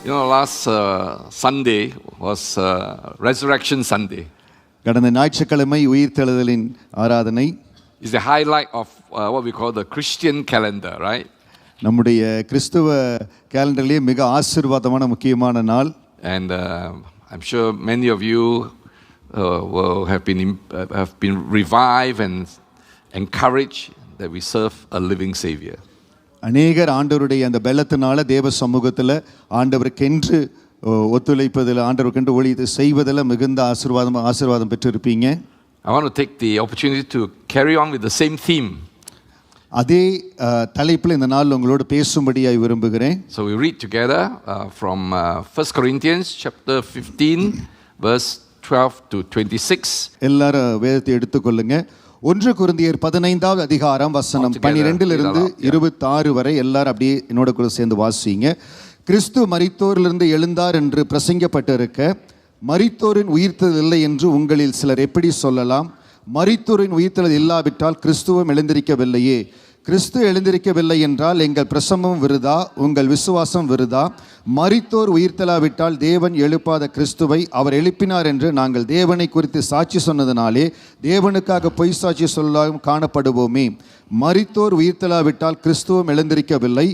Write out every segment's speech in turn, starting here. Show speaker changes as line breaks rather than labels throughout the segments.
Last Sunday was Resurrection Sunday.
கடந்த ஞாயிற்றுக்கிழமை உயிர்த்தெழுதலின் ஆராதனை.
It's the highlight of what we call the Christian calendar, right?
நம்முடைய கிறிஸ்துவ கேலண்டரிலே மிக ஆசீர்வாதமான முக்கியமான நாள்.
And I'm sure many of you will have been revived and encouraged that we serve a living Savior.
அநேகர் ஆண்டவருடைய அந்த பலத்தினால தேவ சமூகத்தில் ஆண்டவருக்கென்று ஒத்துழைப்பதில் ஆண்டவருக்கென்று ஊழியத்தை செய்வதில் மிகுந்த ஆசீர்வாதம் பெற்றிருப்பீங்க.
I want to take the opportunity to carry on with the same theme.
அதே தலைப்பில் இந்த நாள் உங்களோடு பேசும்படியாய் விரும்புகிறேன்.
So we read together from 1 Corinthians chapter 15 verse 12 to 26.
எல்லாரும் வேதத்தை எடுத்துக்கொள்ளுங்க. 1 கொரிந்தியர் 15வது அதிகாரம் வசனம் 12 26 வரை எல்லாரும் அப்படியே என்னோட கூட சேர்ந்து வாசிங்க. கிறிஸ்து மரித்தோரிலிருந்து எழுந்தார் என்று பிரசங்கப்பட்டிருக்க மரித்தோரின் உயிர்த்தெழுதல் இல்லை என்று உங்களில் சிலர் எப்படி சொல்லலாம்? மரித்தோரின் உயிர்த்தெழுதல் இல்லாவிட்டால் கிறிஸ்துவும் எழுந்திருக்கவில்லையே. கிறிஸ்து எழுந்திருக்கவில்லை என்றால் எங்கள் பிரசங்கமும் விருதா, உங்கள் விசுவாசம் விருதா. மரித்தோர் உயிர்த்தெழாவிட்டால் தேவன் எழுப்பாத கிறிஸ்துவை அவர் எழுப்பினார் என்று நாங்கள் தேவனை குறித்து சாட்சி சொன்னதினாலே தேவனுக்காக பொய் சாட்சி சொல்லாமல் காணப்படுவோமே. மரித்தோர் உயிர்த்தெழாவிட்டால் கிறிஸ்துவும் எழுந்திருக்கவில்லை.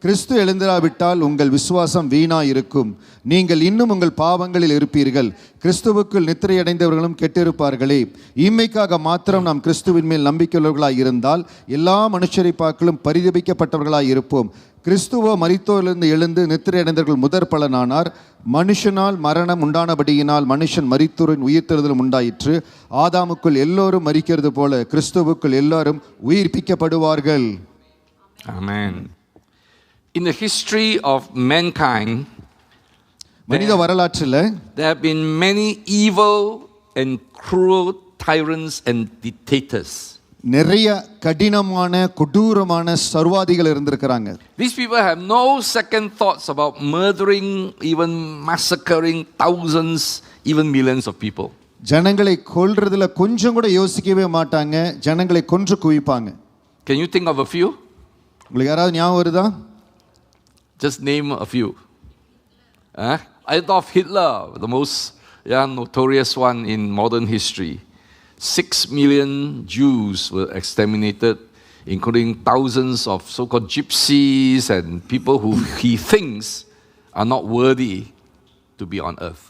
கிறிஸ்து எழுந்திராவிட்டால் உங்கள் விசுவாசம் வீணாயிருக்கும். நீங்கள் இன்னும் உங்கள் பாவங்களில் இருப்பீர்கள். கிறிஸ்துவுக்குள் நித்திரையடைந்தவர்களும் கெட்டிருப்பார்களே. இம்மைக்காக மாத்திரம் நாம் கிறிஸ்துவின் மேல் நம்பிக்கையுள்ளவர்களாய் இருந்தால் எல்லா மனுஷரை பார்க்கலும் பரிதபிக்கப்பட்டவர்களாய் இருப்போம். கிறிஸ்துவோ மரித்தோரிலிருந்து எழுந்து நித்திரையடைந்தவர்கள் முதற் பலனானார். மனுஷனால் மரணம் உண்டானபடியினால் மனுஷன் மரித்தோரின் உயிர்த்தெழுதலும் உண்டாயிற்று. ஆதாமுக்குள் எல்லோரும் மரிக்கிறது போல கிறிஸ்துவுக்குள் எல்லாரும் உயிர்ப்பிக்கப்படுவார்கள்.
Amen. In the history of mankind,
மனித வரலாற்றில்
there have been many evil and cruel tyrants and dictators.
நிறைய கடினமான கொடூரமான சர்வாதிகள் இருந்திருக்கிறாங்க.
These people have no second thoughts about murdering, even massacring thousands, even millions of people.
ஜனங்களை கொல்றதுல கொஞ்சம் கூட யோசிக்கவே மாட்டாங்க. ஜனங்களை கொன்று குவிப்பாங்க.
Can you think of a few?
உங்களுக்கு யாராவது ஞாபகம் வருதா?
Just name a few. Adolf Hitler, the most notorious one in modern history. 6 million Jews were exterminated, including thousands of so-called gypsies and people who he thinks are not worthy to be on earth.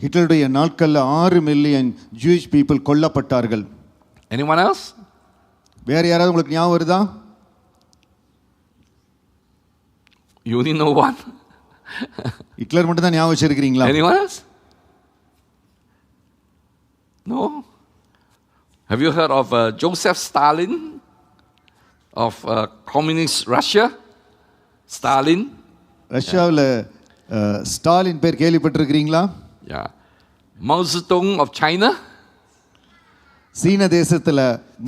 ஹிட்லருடைய நாட்கள்ல 6 million Jewish people கொல்லப்பட்டார்கள்.
Anyone else?
வேற யாராவது உங்களுக்கு ஞாபகம் வருதா?
You only know one?
Hitler மட்டும் தான் ஞாபகம் வச்சிருக்கீங்களா?
Anyone else? No? Have you heard of Joseph Stalin of communist Russia? Stalin?
ரஷ்யாவில் ஸ்டாலின் பேர் கேள்விப்பட்டிருக்கிறீங்களா?
Yeah. Mao Zedong of China?
சீன தேசத்தில்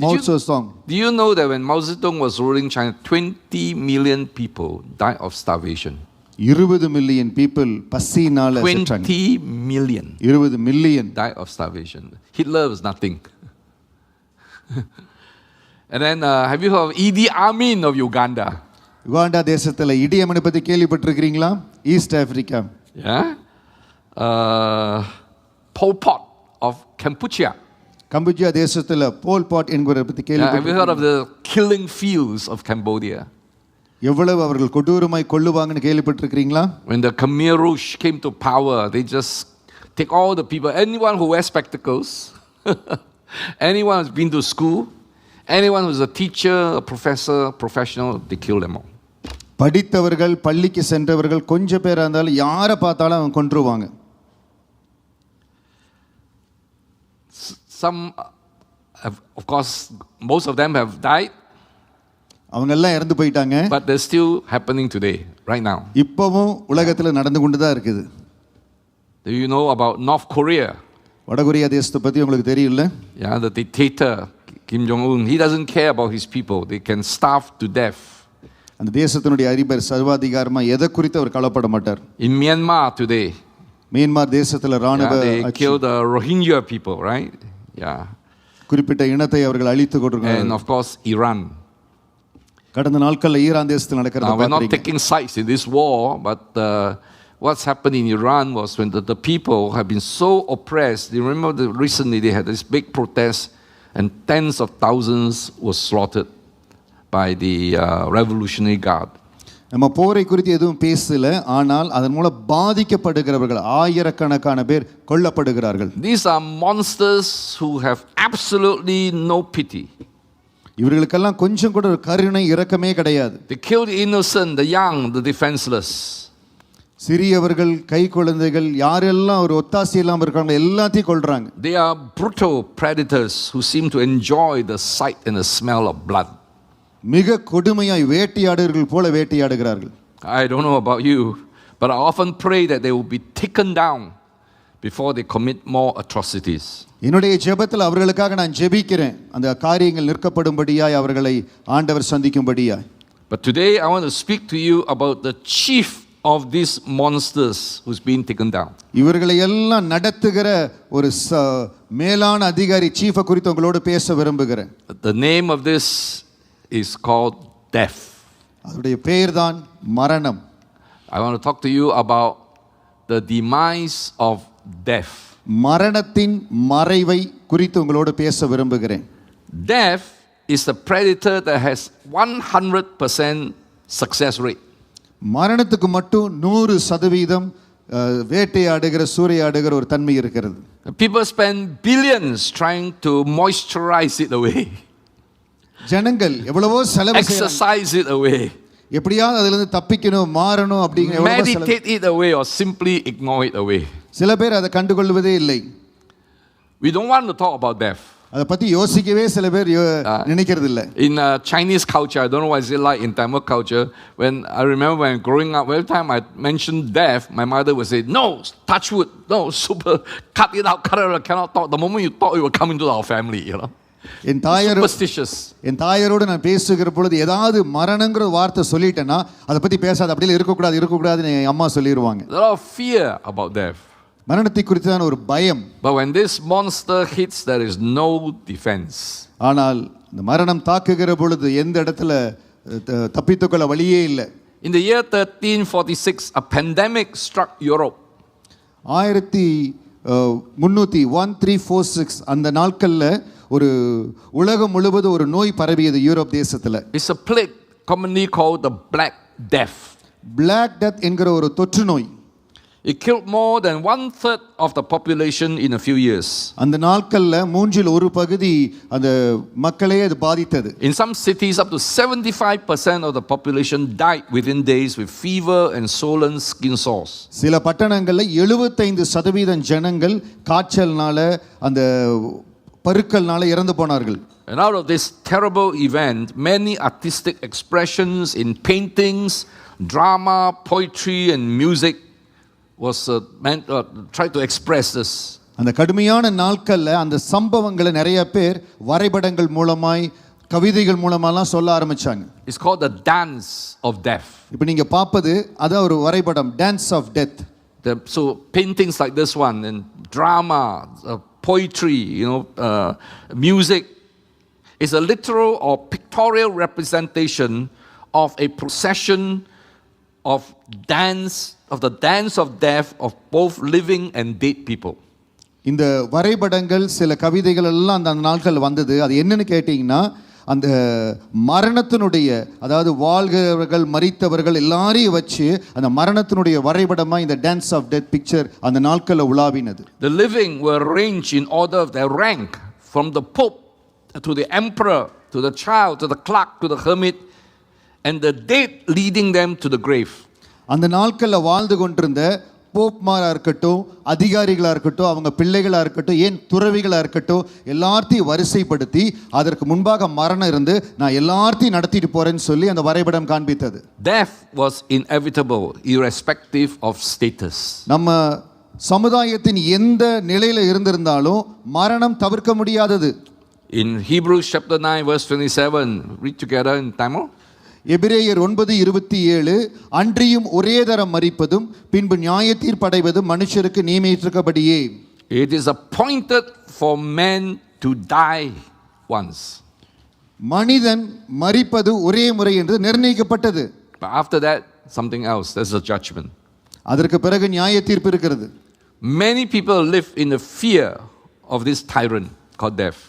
மோ Zedong.
Do you know that when Mao Zedong was ruling China, 20 million people died of starvation?
20 million people பசியினால செத்தாங்க.
20 million.
20 மில்லியன்
died of starvation. Hitler was nothing. And then have you heard of Idi Amin of Uganda?
Uganda தேசத்தில் Idi அமீனை பற்றி கேள்விப்பட்டிருக்கிறீங்களா? East Africa.
Yeah. Pol Pot of Cambodia.
Cambodia தேசத்தில் Pol பாட் என்பவரை பற்றி கேள்விப்பட்டிருக்கிறீங்களா?
Have you heard of the killing fields of Cambodia?
எவ்வளவு அவர்கள் கொடூரமாய் கொல்லுவாங்கன்னு கேள்விப்பட்டிருக்கிறீங்களா?
When the Khmer Rouge came to power, they just take all the people, anyone who wears spectacles, anyone who's been to school, anyone who's a teacher, a professor, professional, they kill them all.
படித்தவர்கள், பள்ளிக்கு சென்றவர்கள் கொஞ்சம் பேரா இருந்தாலும் யாரை பார்த்தாலும் அவங்க கொன்றுவாங்க.
Some have, of course, most of them have died.
அவங்க எல்லாம் இறந்து போயிட்டாங்க.
But they're still happening today, right now.
இப்பவும் உலகத்துல நடந்து கொண்டு தான் இருக்குது.
Do you know about North Korea?
வடகொரியா தேசத்தை பத்தி உங்களுக்கு தெரியல?
Yeah, the dictator Kim Jong-un, he doesn't care about his people. They can starve to death.
அந்த தேசத்தினுடைய அதிபர் சர்வாதிகாரமா எதை குறித்து அவர் கவலைப்பட மாட்டார்.
In Myanmar today,
மியான்மர் தேசத்துல ராணுவ
they killed the Rohingya people, right? Yeah.
குறிப்பிட்ட இனத்தை அவர்கள் அழித்து கொண்டிருக்கிறார்கள்.
And of course Iran.
கடந்த நாட்கள்ல ஈரான் தேசத்தில் நடக்கிறது
We're not taking sides in this war, but what's happened in Iran was when the people have been so oppressed. You remember recently they had this big protest and tens of thousands were slaughtered by the Revolutionary Guard.
நம்ம போரை குறித்து எதுவும் பேசல, ஆனால் அதன் மூலம் பாதிக்கப்படுகிறவர்கள் ஆயிரக்கணக்கான பேர் கொல்லப்படுகிறார்கள்.
These are monsters who have absolutely no pity.
இவர்களுக்கெல்லாம் கொஞ்சம் கூட ஒரு கருணை இரக்கமே கிடையாது.
They kill the innocent, the young, the defenseless.
சிறியவர்கள், கை குழந்தைகள், யாரெல்லாம் ஒரு ஒத்தாசி இல்லாம இருக்காங்க எல்லாத்தையும் கொல்றாங்க.
They are brutal predators who seem to enjoy the sight and the smell of blood.
மிக கொடுமையாய் வேட்டையாடுகள் போல வேட்டையாடுகிறார்கள்.
I don't know about you, but I often pray that they will be taken down before they commit more atrocities.
என்னுடைய ஜெபத்தில் அவர்களுக்காக நான் ஜெபிக்கிறேன், அந்த காரியங்கள் நிற்கப்படும்படியாய் அவர்களை ஆண்டவர் சந்திக்கும்படியாய்.
But today I want to speak to you about the chief of these monsters who's been taken down.
இவர்களை எல்லாம் நடத்துகிற ஒரு மேலான அதிகாரி சீஃபை குறித்து உங்களோடு பேச விரும்புகிறேன்.
The name of this is called death.
அவருடைய பெயர் தான் மரணம்.
I want to talk to you about the demise of death.
மரணத்தின் மறைவை குறித்து உங்களோடு பேச விரும்புகிறேன்.
Death is the predator that has 100% success rate.
மரணத்துக்கு மட்டும் 100% வேட்டையாடுகிற சூறையாடுகிற ஒரு தன்மை இருக்கிறது.
People spend billions trying to moisturize it away.
ஜனங்கள் எவ்வளவோ செலவு
exercise it away,
எப்படியாவது அதிலிருந்து தப்பிக்கணும், மாறணும் அப்படிங்கிற
meditate it away or simply ignore it away.
சில பேர் அதை கண்டுகொள்வதே இல்லை.
We don't want to talk about death.
அதை பத்தி யோசிக்கவே சில பேர் நினைக்கிறது இல்லை.
In Chinese culture, I don't know what is it like in Tamil culture. When I remember when growing up, every time I mentioned death, my mother would say, "No, touch wood, no, super, cut it out, cannot talk. The moment you talk, it will come into our family, you know."
என் தாயாரோடு நான் பேசுகிற பொழுது ஏதாவது மரணங்கிற வார்த்தை சொல்லிட்டேன்னா அதை பத்தி பேசாத, அப்படியே இருக்கக்கூடாதுன்னு என் அம்மா சொல்லிடுவாங்க.
There are fear about death.
மரணத்தை குறித்தான ஒரு பயம்.
But when this monster hits, there is no defense.
ஆனால் இந்த மரணம் தாக்குகிற பொழுது எந்த இடத்துல தப்பித்துக்கொள்ள வழியே இல்லை.
In the year 1346, a pandemic struck Europe.
1346 அந்த நாட்கள்ல ஒரு உலகம் முழுவதும் ஒரு நோய் பரவியது யூரோப் தேசத்துல.
It's a plague commonly called the Black Death.
Black Death என்கிற ஒரு தொற்று நோய்.
It killed more than 1/3 of the population in a few years.
அந்த நாட்கள்ல மூன்றில் ஒரு பகுதி அந்த மக்களே அது பாதித்தது.
In some cities up to 75% of the population died within days with fever and swollen skin sores.
சில பட்டணங்கள்ல 75% ஜனங்கள் காய்ச்சல்னால அந்த பருக்கள்னால இறந்து போனார்கள்.
And out of this terrible event, many artistic expressions in paintings, drama, poetry and music was tried to express this.
அந்த கடுமையான நாட்கள்ல அந்த சம்பவங்களை நிறைய பேர் வரைபடங்கள் மூலமாய் கவிதைகள் மூலமாலாம் சொல்ல ஆரம்பிச்சாங்க.
It's called the dance of death.
இப்போ நீங்க பாப்பது அத ஒரு வரைபடம், dance of death.
So paintings like this one and drama, poetry, music is a literal or pictorial representation of a procession of the dance of death of both living and dead people.
இந்த வரைபடங்கள் சில கவிதைகள் எல்லாம் அந்த நாட்கள் வந்தது. அது என்னன்னு கேட்டீங்கன்னா அந்த மரணத்தினுடைய, அதாவது வாழ்கிறவர்கள் மரித்தவர்கள் எல்லாரையும் வச்சு அந்த மரணத்தினுடைய வரைபடமா இந்த டான்ஸ் ஆஃப் டெத் பிக்சர் அந்த நாட்கள்ல உலாவினது.
The living were arranged in order of their rank, from the pope to the emperor to the child to the clerk to the hermit, and the dead leading them to the grave.
அந்த நாட்கள்ல வாழ்ந்து கொண்டிருந்த போப்மாரா இருக்கட்டும், அதிகாரிகளா இருக்கட்டும், அவங்க பிள்ளைகளா இருக்கட்டும், ஏன் துறவிகளா இருக்கட்டும், எல்லாத்தையும் வரிசைப்படுத்தி அதற்கு முன்பாக மரணம் இருந்து நான் எல்லாத்தையும் நடத்திட்டு போறேன்னு சொல்லி அந்த வரைபடம் காண்பித்தது.
Death was inevitable irrespective of status.
நம்ம சமுதாயத்தின் எந்த நிலையில இருந்திருந்தாலும் மரணம் தவிர்க்க முடியாதது.
In Hebrews chapter 9 verse 27, read together in Tamil.
எபிரேயர் 9:27, அன்றியும் ஒரே தரம் மரிப்பதும் பின்பு நியாயத்தீர்ப்படைவதும் மனுஷருக்கு நியமித்திருக்கபடியே.
It is appointed for men to die once.
மனிதன் மரிப்பது ஒரே முறை என்று நிர்ணயிக்கப்பட்டது.
But after that, something else. There's a judgment.
அதற்கு பிறகு நியாய தீர்ப்பு இருக்கிறது.
Many people live in the fear of this tyrant called death.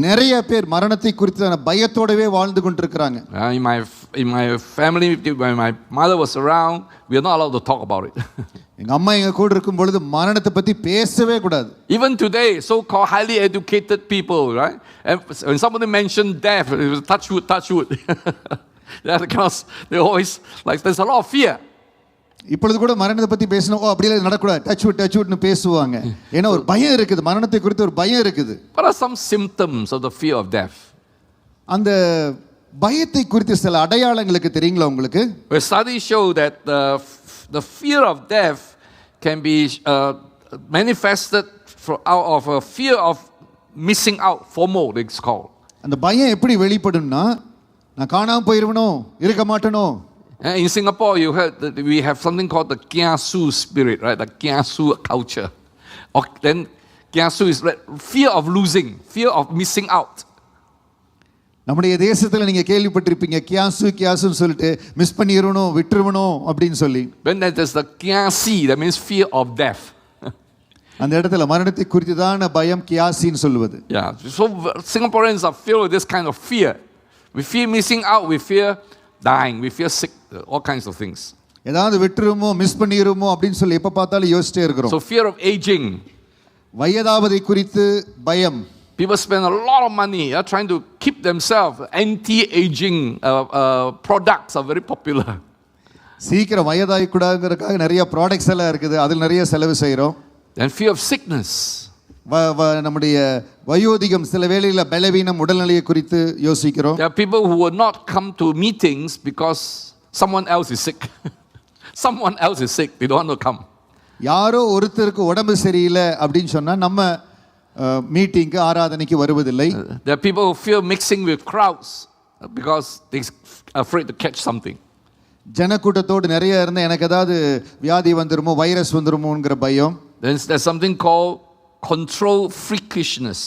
நிறைய பேர் மரணத்தை குறித்து பயத்தோடவே வாழ்ந்து கொண்டிருக்கிறாங்க.
In my family, when my mother was around, we are not allowed to talk about it.
எங்க அம்மா எங்க கூட இருக்கும் பொழுது மரணத்தை பத்தி பேசவே கூடாது.
Even today, so-called highly educated people, right? And when somebody mentioned death, it was touch wood. They always like there's a lot of fear.
இப்பொழுது கூட மரணத்தை பத்தி பேசினா அப்படியே நடக்கூடாது, டச் வுட்னு பேசுவாங்க. ஏன்னா ஒரு பயம் இருக்குது, மரணத்தை குறித்து ஒரு பயம் இருக்குது.
What are some symptoms of the fear of death?
அந்த பயத்தை குறித்து சில அடையாளங்களுக்கு தெரியுங்களா உங்களுக்கு?
Well, studies show that the fear of death can be manifested out of a fear of missing out, FOMO it's called.
அந்த பயம் எப்படி வெளிப்படும்னா, நான் காணாம போயிருவனோ, இருக்க மாட்டேனோ.
In Singapore, you heard that we have something called the kiasu spirit, right? The kiasu culture. Or then kiasu is fear of losing, fear of missing out.
நம்முடைய தேசத்துல நீங்க கேள்விப்பட்டிருப்பீங்க, கியாசுன்னு சொல்லிட்டு மிஸ் பண்ணிரணும், விட்டுருவணும் அப்படின்னு சொல்லி.
When there's the kiasi, that means fear of death.
அந்த இடத்துல மரணத்தை குறித்து தான் பயம், கியாசின்னு சொல்லுவது.
Yeah, so Singaporeans are filled with this kind of fear. We fear missing out, we fear dying, we fear sick, all kinds of things.
ஏதாவது விட்டுருமோ, miss பண்ணிருமோ அப்படின்னு சொல்லி எப்ப பார்த்தாலும் யோசிச்சிட்டே இருக்கிறோம்.
So fear of aging.
வயதாவதை குறித்து பயம்.
People spend a lot of money trying to keep themselves. Anti-aging products are very popular.
சீக்கிரம் வயதாகி கூடாதுங்கிறதுக்காக நிறைய ப்ராடக்ட்ஸ் எல்லாம் இருக்குது, அதில் நிறைய செலவு செய்கிறோம்.
And fear of sickness.
நம்முடைய வயோதிகம், சில வேளையில் பலவீனம், உடல்நிலையை குறித்து யோசிக்கிறோம்.
There are people who will not come to meetings because someone else is sick. Someone else is sick, they don't want to come.
யாரோ ஒருத்தருக்கு உடம்பு சரியில்லை அப்படின்னு சொன்னா நம்ம மீட்டிங்க்கு, ஆராதனைக்கு வருவதில்லை.
There are people who fear mixing with crowds because they are afraid to catch something.
ஜனக்கூட்டத்தோடு நிறைய இருந்தா எனக்கு ஏதாவது வியாதி வந்துருமோ, வைரஸ் வந்துருமோங்கிற பயம்.
There's something called control freakishness,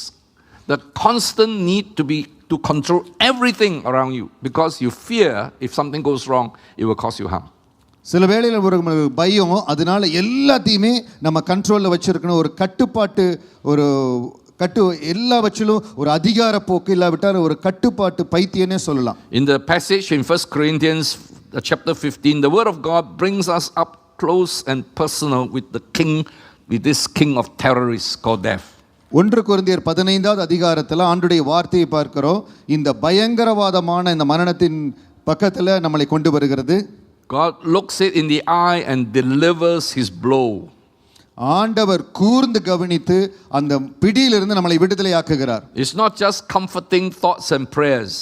the constant need to control everything around you because you fear if something goes wrong it will cause you harm.
சில வேளையில் ஒரு பயம், அதனால எல்லாத்தையுமே நம்ம கண்ட்ரோல்ல வச்சிருக்கணும். ஒரு கட்டுப்பாட்டு, ஒரு எல்லாவற்றிலும் ஒரு அதிகார போக்கு, இல்லாவிட்டால் ஒரு கட்டுப்பாட்டு பைத்தியனே சொல்லலாம்.
In the passage in 1 Corinthians chapter 15, the word of God brings us up close and personal with this king of terrorists called death.
1 கொரிந்தியர் 15வது அதிகாரத்தில் ஆண்டுடைய வார்த்தையை பார்க்கிறோம். இந்த பயங்கரவாதமான இந்த மரணத்தின் பக்கத்தில் நம்மளை கொண்டு வருகிறது.
God looks it in the eye and delivers his blow.
ஆண்டவர் கூர்ந்து கவனித்து அந்த பிடியிலிருந்து நம்மளை விடுதலையாக்குகிறார்.
It's not just comforting thoughts and prayers.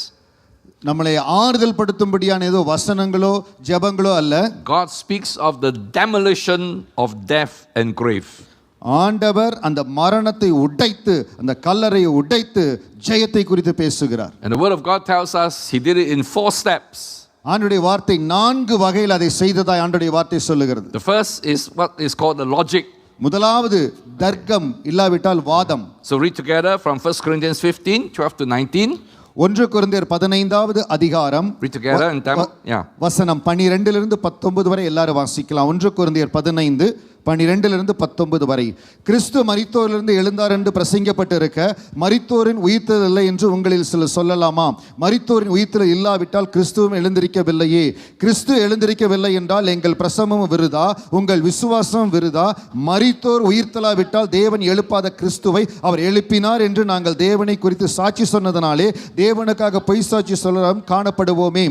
நம்மளை ஆறுதல் படுத்தும்படியான ஏதோ வசனங்களோ ஜெபங்களோ அல்ல.
God speaks of the demolition of death and grave.
ஆண்டவர் அந்த மரணத்தை உடைத்து, அந்த கல்லறையை உடைத்து ஜெயத்தை குறித்து பேசுகிறார்.
And the word of God tells us he did it in 4 steps.
ஆண்டுடைய வார்த்தை 4 வகையில் அதை செய்ததாய் ஆண்டுடைய வார்த்தை சொல்லுகிறது.
The first is what is called the logic.
முதலாவது தர்க்கம், இல்லாவிட்டால் வாதம்.
So read together from 1 Corinthians 15:12 to 19.
1 கொரிந்தியர் 15வது அதிகாரம் வசனம் 12 19 வரை எல்லாரும் வாசிக்கலாம். 1 கொரிந்தியர் 15 12 வரை. கிறிஸ்து மரித்தோரிலிருந்து எழுந்தார் என்று பிரசங்கப்பட்டிருக்க, மரித்தோரின் உயிர்த்தெழுதல் இல்லை என்று உங்களில் சிலர் சொல்லலாமா? மரித்தோரின் உயிர்த்தெழுதல் இல்லாவிட்டால் கிறிஸ்துவும் எழுந்திருக்கவில்லையே. கிறிஸ்து எழுந்திருக்கவில்லை என்றால் எங்கள் பிரசங்கமும் விருதா, உங்கள் விசுவாசமும் விருதா. மரித்தோர் உயிர்த்தெழாவிட்டால் தேவன் எழுப்பாத கிறிஸ்துவை அவர் எழுப்பினார் என்று நாங்கள் தேவனை குறித்து சாட்சி சொன்னதனாலே தேவனுக்காக பொய் சாட்சி சொல்லலாம் காணப்படுவோமே.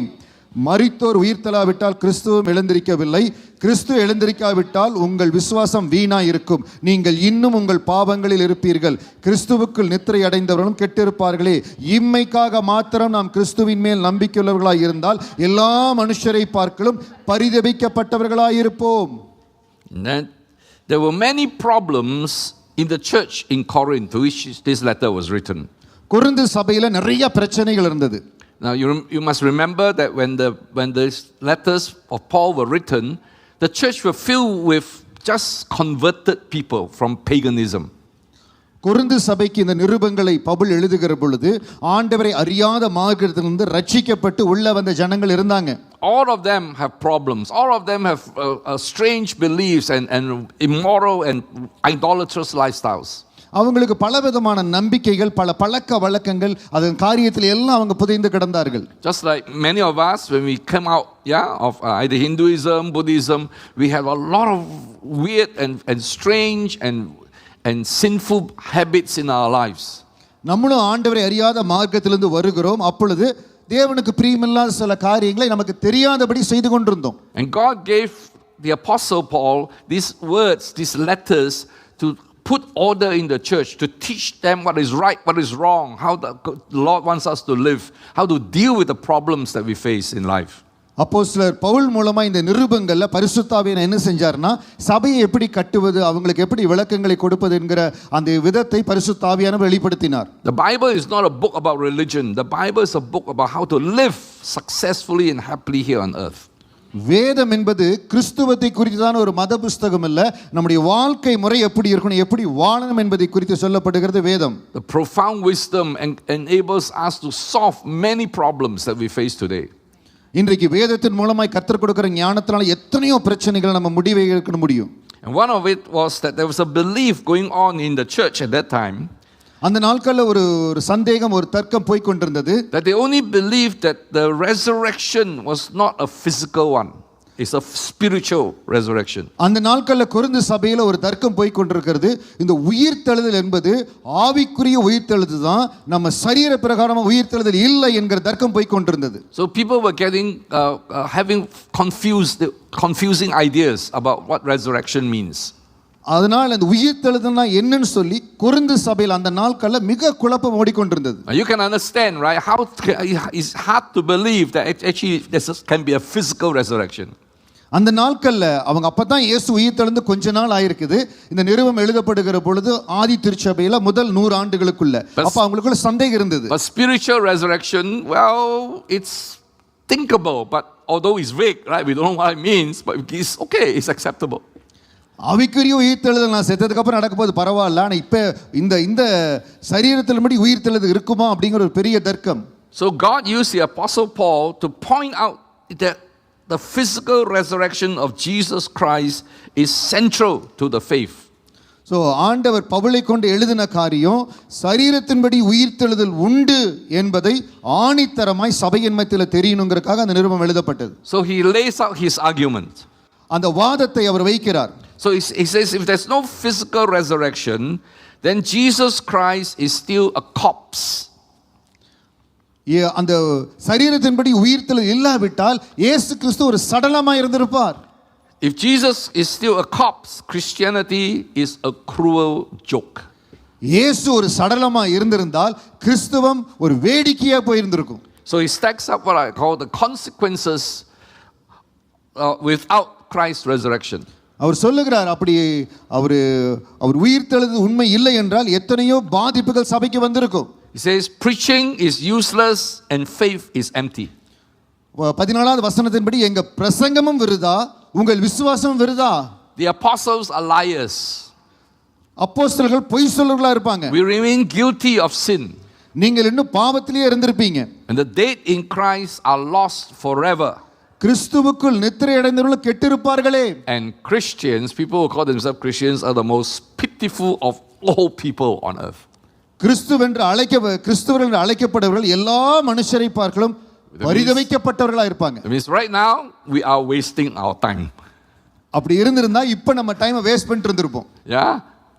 மரித்தோர் உயிர்த்தெழாவிட்டால் கிறிஸ்துவும் எழுந்திருக்கவில்லை. கிறிஸ்து எழுந்திருக்காவிட்டால் உங்கள் விசுவாசம் வீணாய் இருக்கும், நீங்கள் இன்னும் உங்கள் பாவங்களில் இருப்பீர்கள். கிறிஸ்துவுக்குள் நித்திரை அடைந்தவர்களும் கெட்டிருப்பார்களே. இம்மைக்காக மாத்திரம் நாம் கிறிஸ்துவின் மேல் நம்பிக்கையுள்ளவர்களாய் இருந்தால் எல்லா மனுஷரை பார்க்கலும் பரிதபிக்கப்பட்டவர்களாய் இருப்போம்.
There were many problems in the church in Corinth to which this letter was written. Corinth சபையில நிறைய பிரச்சனைகள் இருந்தது. Now you must remember that when the letters of Paul were written, the church were filled with just converted people from paganism.
Corinth சபைக்கு இந்த நிருபங்களை பவுல் எழுதுகிற பொழுது ஆண்டவரை அறியாத மார்க்கத்திலிருந்து ரட்சிக்கப்பட்டு உள்ள வந்த ஜனங்கள் இருந்தாங்க.
All of them have problems. All of them have strange beliefs and immoral and idolatrous lifestyles.
அவங்களுக்கு பலவிதமான நம்பிக்கைகள், பல பழக்க வழக்கங்கள், அதன் காரியத்தில் எல்லாம் அவங்க புதைந்து கிடந்தார்கள்.
Just like many of us, when we come out of either Hinduism, Buddhism, we have a lot of weird and strange and sinful habits in our lives.
நம்மளும் ஆண்டவரை அறியாத மார்க்கத்திலிருந்து வருகிறோம். அப்பொழுது தேவனுக்கு பிரியமில்லாத சில காரியங்களை நமக்கு தெரியாதபடி செய்து கொண்டிருந்தோம்.
And God gave the apostle Paul these words, these letters to put order in the church, to teach them what is right, what is wrong, how the Lord wants us to live, how to deal with the problems that we face in life.
அப்போஸ்தலர் பவுல் மூலமா இந்த நிருபங்கள்ல பரிசுத்த ஆவியானவர் என்ன செஞ்சார்னா, சபையை எப்படி கட்டுவது, அவங்களுக்கு எப்படி விளக்கங்களை கொடுப்பது என்கிற அந்த விதத்தை பரிசுத்த ஆவியானவர் வெளிப்படுத்தினார்.
The Bible is not a book about religion. The Bible is a book about how to live successfully and happily here on earth.
வேதம் என்பது கிறிஸ்துவத்தை குறித்தான ஒரு மத புஸ்தகம் அல்ல, நம்முடைய வாழ்க்கை முறை எப்படி இருக்கணும், எப்படி வாழணும் என்பதை குறித்து சொல்லப்படுகிறது வேதம்.
The profound wisdom enables us to solve many problems that we face today.
இன்றைக்கு வேதத்தின் மூலமாய் கர்த்தர் கொடுக்கிற ஞானத்தினால எத்தனையோ பிரச்சனைகளை நம்ம முடிவை எடுக்க முடியும்.
And one of it was that there was a belief going on in the church at that time.
அந்த நாட்களில் ஒரு சந்தேகம், ஒரு தர்க்கம் போய் கொண்டிருந்தது.
That they only believed that the resurrection was not a physical one. It's a spiritual resurrection.
அந்த நாட்களில் கொரிந்து சபையில் ஒரு தர்க்கம் போய் கொண்டிருக்கிறது. இந்த உயிர்த்தெழுதல் என்பது ஆவிக்குரிய உயிர்த்தெழுதல் தான், நம்ம சரீர பிரகாரமாக உயிர்த்தெழுதல் இல்லை என்கிற தர்க்கம் போய் கொண்டிருந்தது.
So people were having confusing ideas about what resurrection means.
அதனால் அந்த உயிர்த்தெழுதல்னா என்னன்னு சொல்லி கொரிந்து சபையில் அந்த நாட்களில் மிக குழப்பம் ஓடிக்கொண்டிருந்தது.
You can understand, right? How it's hard to believe that actually there can be a physical resurrection.
அந்த நாட்களில் அவங்க அப்பதான் இயேசு உயிர்த்தெழுந்து கொஞ்ச நாள் ஆயிருக்குது. இந்த நிருபம் எழுதப்படுகிற பொழுது ஆதி திருச்சபையில முதல் 100 ஆண்டுகளுக்குள்ள அப்ப அவங்களுக்குள்ள சந்தேகம் இருந்தது.
But spiritual resurrection, well, it's thinkable, but although it's vague, right? We don't know what it means, but it's okay, it's acceptable.
ஆவிக்குரிய உயிர்த்தெழுதல் நான் செத்ததுக்கு அப்புறம் நடக்க போது பரவாயில்ல, ஆனா இப்ப இந்த சரீரத்தில் மட்டும் உயிர்த்தெழுதல் இருக்குமா அப்படிங்கிற ஒரு பெரிய தர்க்கம்.
So God used the apostle Paul to point out that the physical resurrection of Jesus Christ is central to the faith.
So ஆண்டவர் பவுலை கொண்டு எழுதின காரியம் சரீரத்தின்படி உயிர்த்தெழுதல் உண்டு என்பதை ஆணித்தரமாய் சபையின் மத்தியில் தெரியணுங்கிறதுக்காக அந்த நிருபம் எழுதப்பட்டது.
So he lays out his argument.
அந்த வாதத்தை அவர் வைக்கிறார்.
So he says if there's no physical resurrection, then Jesus Christ is still a corpse.
அந்த சரீரத்தின்படி உயிர்த்தெழுதல் இல்லாவிட்டால் இயேசு கிறிஸ்து ஒரு சடலமாய் இருந்திருப்பார்.
If Jesus is still a corpse, Christianity is a cruel joke.
இயேசு ஒரு சடலமாய் இருந்திருந்தால் கிறிஸ்துவம் ஒரு வேடிக்கையா போயிருந்திருக்கும்.
So he stacks up what I call the consequences without Christ's resurrection.
அவர் சொல்லுகிறார், அப்படி அவர் உயிர்த்தெழுதல் உண்மை இல்லை என்றால் எத்தனையோ பாதிப்புகள் சபைக்கு வந்திருக்கும்.
He says preaching is useless and faith is empty.
14வது வசனத்தின்படி எங்க பிரசங்கமும் விருதா, உங்கள் விசுவாசமும் விருதா.
The apostles are liars.
அப்போஸ்தலர்கள் பொய் சொல்றவங்களா இருப்பாங்க.
We remain guilty of sin.
நீங்கள் இன்னும் பாவத்திலேயே இருந்திருப்பீங்க.
And the dead in Christ are lost forever.
கிறிஸ்துவுக்குள் நித்திரை அடைந்தவர்கள் கெட்டிருப்பார்களே.
And Christians, people who call themselves Christians, are the most pitiful of all people on earth. கிறிஸ்துவர்கள் என்று அழைக்கப்படுபவர்கள் எல்லா மனுஷரை பார்க்கலும் பரிதவிக்கப்பட்டவர்களா இருப்பாங்க. That means right now we are wasting our time.
அப்படி இருந்திருந்தா இப்ப நம்ம டைமை வேஸ்ட் பண்ணிட்டு இருந்திருப்போம்.
Yeah,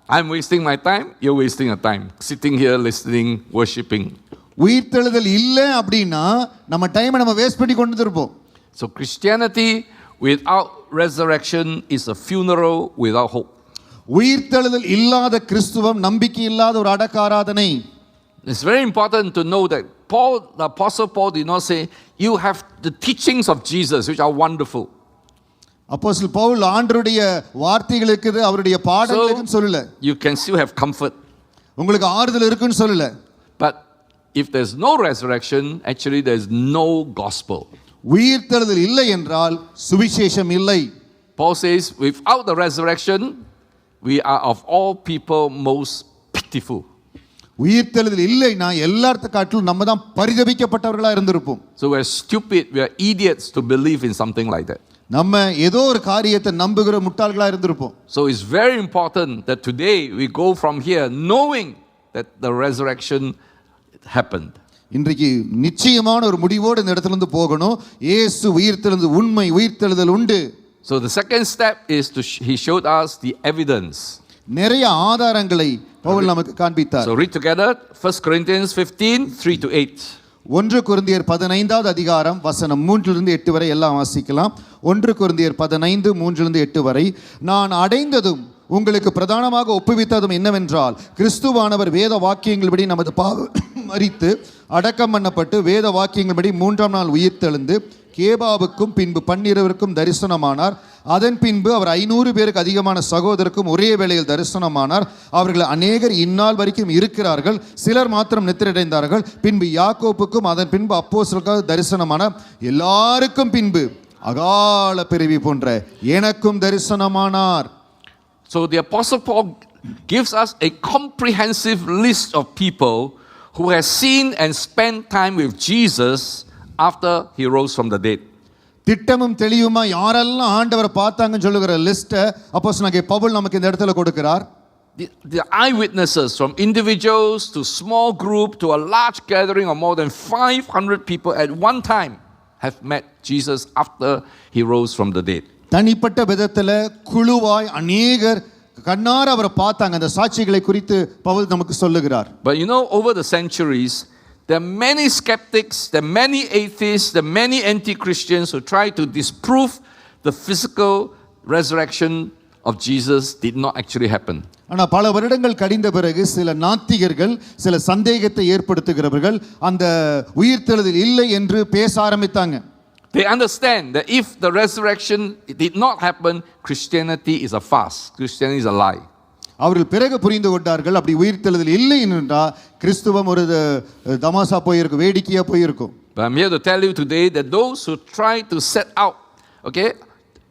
I'm wasting my time, you're wasting your time sitting here listening, worshiping.
உயிர்த்தெழுதல் இல்ல அப்படினா நம்ம டைமை நம்ம வேஸ்ட் பண்ணி கொண்டு இருப்போம்.
So Christianity without resurrection is a funeral without hope.
உயிர்த்தெழுதல் இல்லாத கிறிஸ்துவம் நம்பிக்கை இல்லாத ஒரு அடக்க ஆராதனை.
It's very important to know that Paul, the apostle Paul, did not say you have the teachings of Jesus which are wonderful.
அப்போஸ்தலர் பவுல் ஆண்டவருடைய வார்த்தைகள் இருக்குது, அவருடைய பாடங்கள் இருக்குன்னு சொல்லல.
You can still have comfort.
உங்களுக்கு ஆறுதல் இருக்குன்னு சொல்லல.
But if there's no resurrection, actually there's no gospel.
உயிர்த்தெழுதல் இல்லை என்றால் சுவிசேஷம் இல்லை.
Paul says without the resurrection we are of all people most pitiful.
உயிர்த்தெழுதல் இல்லைன்னா எல்லாத்த காட்டிலும் நம்ம தான் பரிதபிக்கப்பட்டவர்களா இருந்திருப்போம்.
So we're stupid, we're idiots to believe in something like that.
நம்ம ஏதோ ஒரு காரியத்தை நம்புகிற முட்டாள்களா இருந்திருப்போம்.
So it's very important that today we go from here knowing that the resurrection happened.
இன்றைக்கு நிச்சயமான ஒரு முடிவோடு இந்த இடத்துல இருந்து போகணும். இயேசு உயிர்த்தெழுந்து உண்மை, உயிர்த்தெழுதல் உண்டு.
So the second step is he showed us the evidence.
நிறைய ஆதாரங்களை பவுல் நமக்கு காண்பித்தார்.
So read together 1 Corinthians 15:3-8.
1 கொரிந்தியர் 15வது அதிகாரம் வசனம் 3 8 வரை எல்லாம் வாசிக்கலாம். 1 கொரிந்தியர் 15 3 8 வரை. நான் அடைந்ததும் உங்களுக்கு பிரதானமாக ஒப்புவித்ததும் என்னவென்றால், கிறிஸ்துவானவர் வேத வாக்கியங்கள்படி நமது மரித்து அடக்கம் பண்ணப்பட்டு வேத வாக்கியங்கள்படி 3ஆம் நாள் உயிர்த்தெழுந்து கேபாவுக்கும் பின்பு 12 தரிசனமானார். அதன் பின்பு அவர் 500 பேருக்கு அதிகமான சகோதரருக்கும் ஒரே வேளையில் தரிசனமானார். அவர்கள் அநேகர் இந்நாள் வரைக்கும் இருக்கிறார்கள், சிலர் மாத்திரம் நித்திரடைந்தார்கள். பின்பு யாக்கோப்புக்கும் அதன் பின்பு அப்போஸ்தலர்களுக்கு தரிசனமானார். எல்லாருக்கும் பின்பு அகால பிறவி போன்ற எனக்கும் தரிசனமானார்.
So the Apostle Paul gives us a comprehensive list of people who has seen and spent time with Jesus after he rose from the dead.
திட்டமும் தெளிவுமா யாரெல்லாம் ஆண்டவரை பார்த்தாங்கன்னு சொல்லுகிற லிஸ்ட்டை அப்போஸ்தலனாகிய பவுல் நமக்கு இந்த இடத்துல கொடுக்கிறார்.
The eyewitnesses, from individuals to small group to a large gathering of more than 500 people at one time, have met Jesus after he rose from the dead.
தனிப்பட்ட விதத்தில் குழுவாய் அநேகர் கண்ணார அவரை பார்த்தாங்க. அந்த சாட்சிகளை குறித்து பவுல் நமக்கு சொல்லுகிறார்.
But you know, over the centuries, there are many skeptics, there are many atheists, there are many anti-Christians who try to disprove the physical resurrection of Jesus did not actually happen.
ஆனால் பல வருடங்கள் கழிந்த பிறகு சில நாத்திகர்கள், சில சந்தேகத்தை ஏற்படுத்துகிறவர்கள் அந்த உயிர்த்தெழுதல் இல்லை என்று பேச ஆரம்பித்தாங்க.
They understand that if the resurrection did not happen, Christianity is a farce. Christianity is a lie.
அவர்கள் பிறகு புரிந்து கொண்டார்கள், அப்படி உயிர்த்தெழுதல் இல்லை என்றால் கிறிஸ்துவம் ஒரு தமாசா போயிருக்கும், வேடிக்கையா போயிருக்கும்.
But I'm here to tell you today that those who try to set out, okay,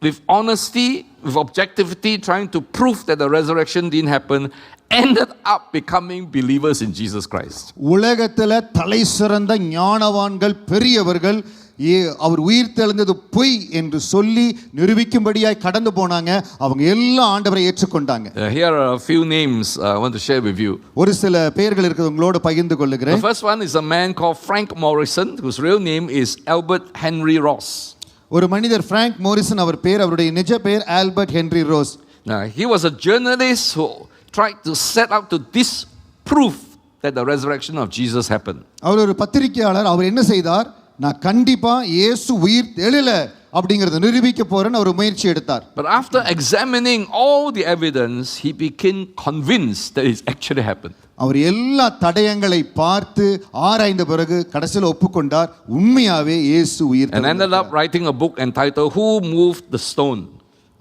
with honesty, with objectivity, trying to prove that the resurrection didn't happen, ended up becoming believers in Jesus Christ.
உலகத்தில் தலை சிறந்த ஞானவான்கள், பெரியவர்கள் அவர் உயிர்த்தெழுந்தது பொய் என்று சொல்லி நிரூபிக்கும்படியாய் கடந்து போனாங்க. அவங்க எல்லாம் ஆண்டவரை ஏற்றுக்கொண்டாங்க.
Here are a few names I want to share with you.
ஒரு சில பெயர்கள் இருக்குது, உங்களோடு பகிர்ந்து கொள்கிறேன்.
The first one is a man called Frank Morrison, whose real name is Albert Henry Ross.
ஒரு மனிதர் பிராங்க் மோரிசன், அவர் பேர், அவருடைய நிஜ பெயர் Albert Henry rose.
Now he was a journalist who tried to set out to disprove that the resurrection of Jesus happened.
அவர் ஒரு பத்திரிகையாளர். அவர் என்ன செய்தார், நான் கண்டிப்பா இயேசு உயிர் தெழல அப்படிங்கறத நிரூபிக்க போறேன்னு ஒரு முயற்சி எடுத்தார்.
But after examining all the evidence, he became convinced that it actually happened.
அவர் எல்லா தடயங்களை பார்த்து ஆராய்ந்த பிறகு கடைசியில் ஒப்புக்கொண்டார், உண்மையாவே இயேசு உயிர் தெழுந்தார்.
And ended up writing a book entitled Who Moved the Stone?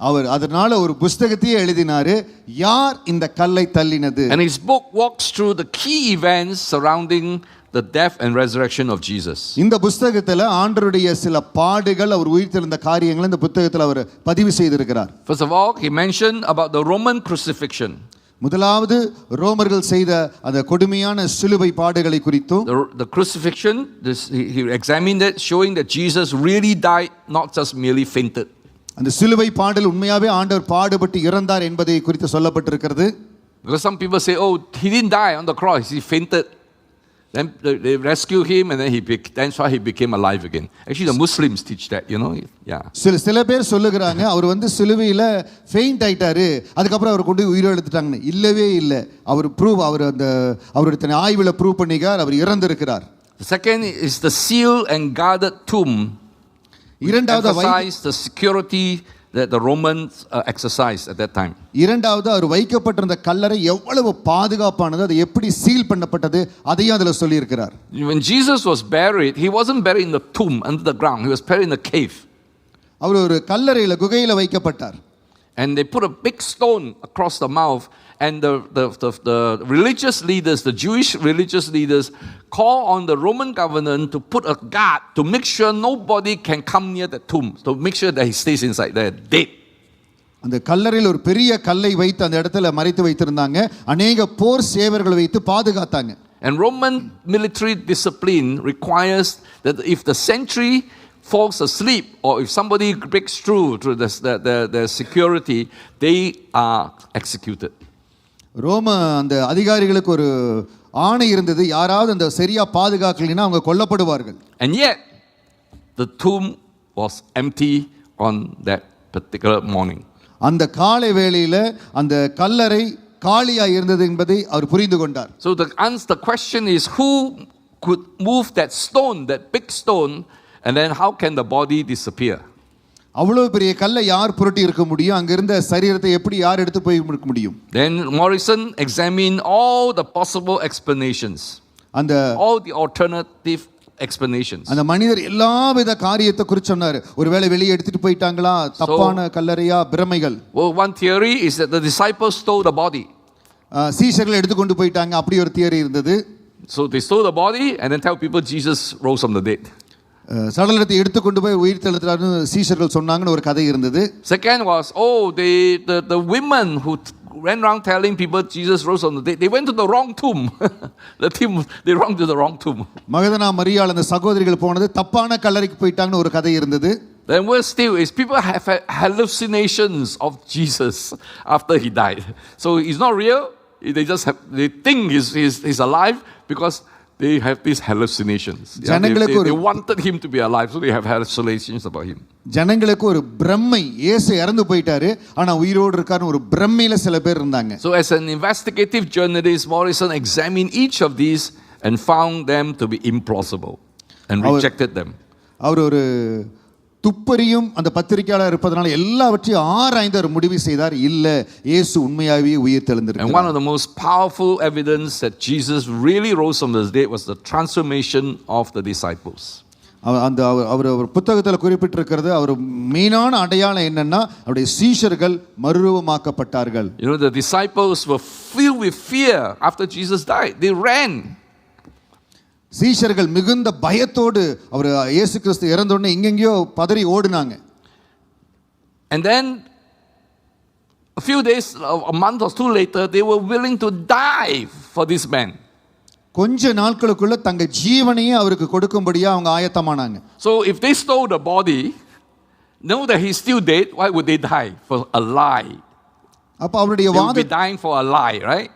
அவர் அதனால ஒரு புத்தகத்தையே எழுதினாரு, யார் இந்த கல்லை தள்ளினது.
And his book walks through the key events surrounding the death and resurrection of Jesus.
இந்த புத்தகத்துல ஆண்டவருடைய சில பாடுகள், அவர் உயிர்த்தெழுந்த காரியங்களை இந்த புத்தகத்துல அவர் பதிவு செய்திருக்கிறார்.
First of all, he mentioned about the Roman crucifixion.
முதலாவது ரோமர்கள் செய்த அந்த கொடுமையான சிலுவை பாடுகளை குறித்தும்.
The crucifixion, he examined it, showing that Jesus really died, not just merely fainted.
அந்த சிலுவை பாடல் உண்மையாவே ஆண்டவர் பாடுபட்டு இறந்தார் என்பதை குறித்து சொல்லப்பட்டிருக்கிறது.
Because some people say, oh, he didn't die on the cross, he fainted. Then they rescue him and then that's why he became alive again. Actually, the Muslims teach that, you know. Yeah.
சில பேர் சொல்லுகிறாங்க, அவர் சிலுவையில faint ஆயிட்டாரு, அதுக்கப்புறம் அவர் கொண்டு உயிர் எடுத்துட்டாங்க. இல்லவே இல்லை, அவர் அவருடைய ஆய்வுல ப்ரூவ் பண்ணிக்கார், அவர் இறந்திருக்கிறார்.
The second is the sealed and guarded tomb. Emphasize the security that the Romans exercised at that time.
இரண்டாவது, அவர் வைக்கப்பட்டிருந்த கல்லறை எவ்வளவு பாதுகாப்பானது, அது எப்படி சீல் பண்ணப்பட்டது, அதையும் அதுல சொல்லி இருக்கிறார்.
When Jesus was buried, he wasn't buried in the tomb under the ground, he was buried in a cave.
அவர் ஒரு கல்லறையில, குகையில வைக்கப்பட்டார்.
And they put a big stone across the mouth, and the religious leaders, the Jewish religious leaders, call on the Roman government to put a guard to make sure nobody can come near the tomb, to make sure that he stays inside there dead.
அந்த கல்லறையில் ஒரு பெரிய கல்லை வைத்து அந்த இடத்துல மறைத்து வைத்திருந்தாங்க. அநேக போர் சேவர்களை வைத்து பாதுகாத்தாங்க.
And Roman military discipline requires that if the sentry falls asleep or if somebody breaks through to the security, they are executed.
ரோம அந்த அதிகாரிகளுக்கு ஒரு ஆணை இருந்தது, யாராவது அந்த சரியா பாதுகாக்கலைன்னா அவங்க கொல்லப்படுவார்கள்.
And yet the tomb was empty on that particular morning.
அந்த காலை வேளையில அந்த கல்லறை காலியா இருந்தது என்பதை அவர் புரிந்து கொண்டார்.
So the question is, who could move that stone, that big stone, and then how can the body disappear?
அவ்வளவு பெரிய கல்லை யார் புரட்டி இருக்க முடியும்? அங்க இருந்த சரீரத்தை எப்படி யார் எடுத்து போய் இருக்க முடியும்?
Then Morrison examined all the possible explanations, all the alternative explanations.
அந்த மனிதர் எல்லாவித காரியத்தை குறித்து சொன்னார். ஒருவேளை வெளியே எடுத்துட்டு போயிட்டாங்களா, தப்பான கல்லறையா, பிரமைகள்.
Well, one theory is that the disciples stole the body.
சீஷர்கள் எடுத்து கொண்டு போயிட்டாங்க, அப்படி ஒரு தியரி இருந்தது.
So they stole the body and then tell people Jesus rose from the dead.
சடலத்தை எடுத்து கொண்டு போய் உயிர் தெழுந்தார்னு சீஷர்கள் சொன்னாங்கன்னு ஒரு கதை இருந்தது.
Second was, the women who went around telling people Jesus rose from the dead, they went to the wrong tomb. They went to the wrong tomb.
மகதனா மரியாள் அந்த சகோதரிகள் போனது தப்பான கல்லறைக்கு போயிட்டாங்கன்னு ஒரு கதை இருந்தது.
Then worse still is people have hallucinations of Jesus after he died. So he's not real. They think he's alive because they have these hallucinations. They wanted him to be alive, so they have hallucinations about him.
ஜனங்களுக்கு ஒரு பிரமை, இயேசு இறந்து போயிட்டாரு ஆனா உயிரோடு இருக்காருன்னு ஒரு பிரமையில சில பேர் இருந்தாங்க.
So as an investigative journalist, Morrison examined each of these and found them to be implausible and rejected them.
அவர் ஒரு துப்பறியும் அந்த பத்திரிகையாளர் இருப்பதனால எல்லாவற்றையும் ஆராய்ந்து ஒரு முடிவு செய்தார். இல்ல, இயேசு உண்மையாகவே உயிர் தெழுந்திருக்கிறார்.
And one of the most powerful evidence that Jesus really rose from the dead was the transformation of the disciples.
அந்த அவர் புத்தகத்தில் குறிப்பிட்டிருக்கிறது, அவர் மெயினான அடையாளம் என்னன்னா அவருடைய சீஷர்கள் மறுரூபமாக்கப்பட்டார்கள்.
You know, the disciples were filled with fear after Jesus died. They ran.
சீஷர்கள் மிகுந்த பயத்தோடு அவர் இயேசு கிறிஸ்து இறந்த உடனே எங்கெங்கயோ பதறி ஓடுனாங்க.
And then a few days, a month or two later, they were willing to die for this man.
கொஞ்ச நாட்களுக்குள்ள தங்க ஜீவனையே அவருக்கு கொடுக்கும்படியா அவங்க ஆயத்தமானாங்க.
So if they stole the body, know that he's still dead, why would they die for a lie?
அப்ப அவருடைய
வாதம், they would be dying for a lie, right?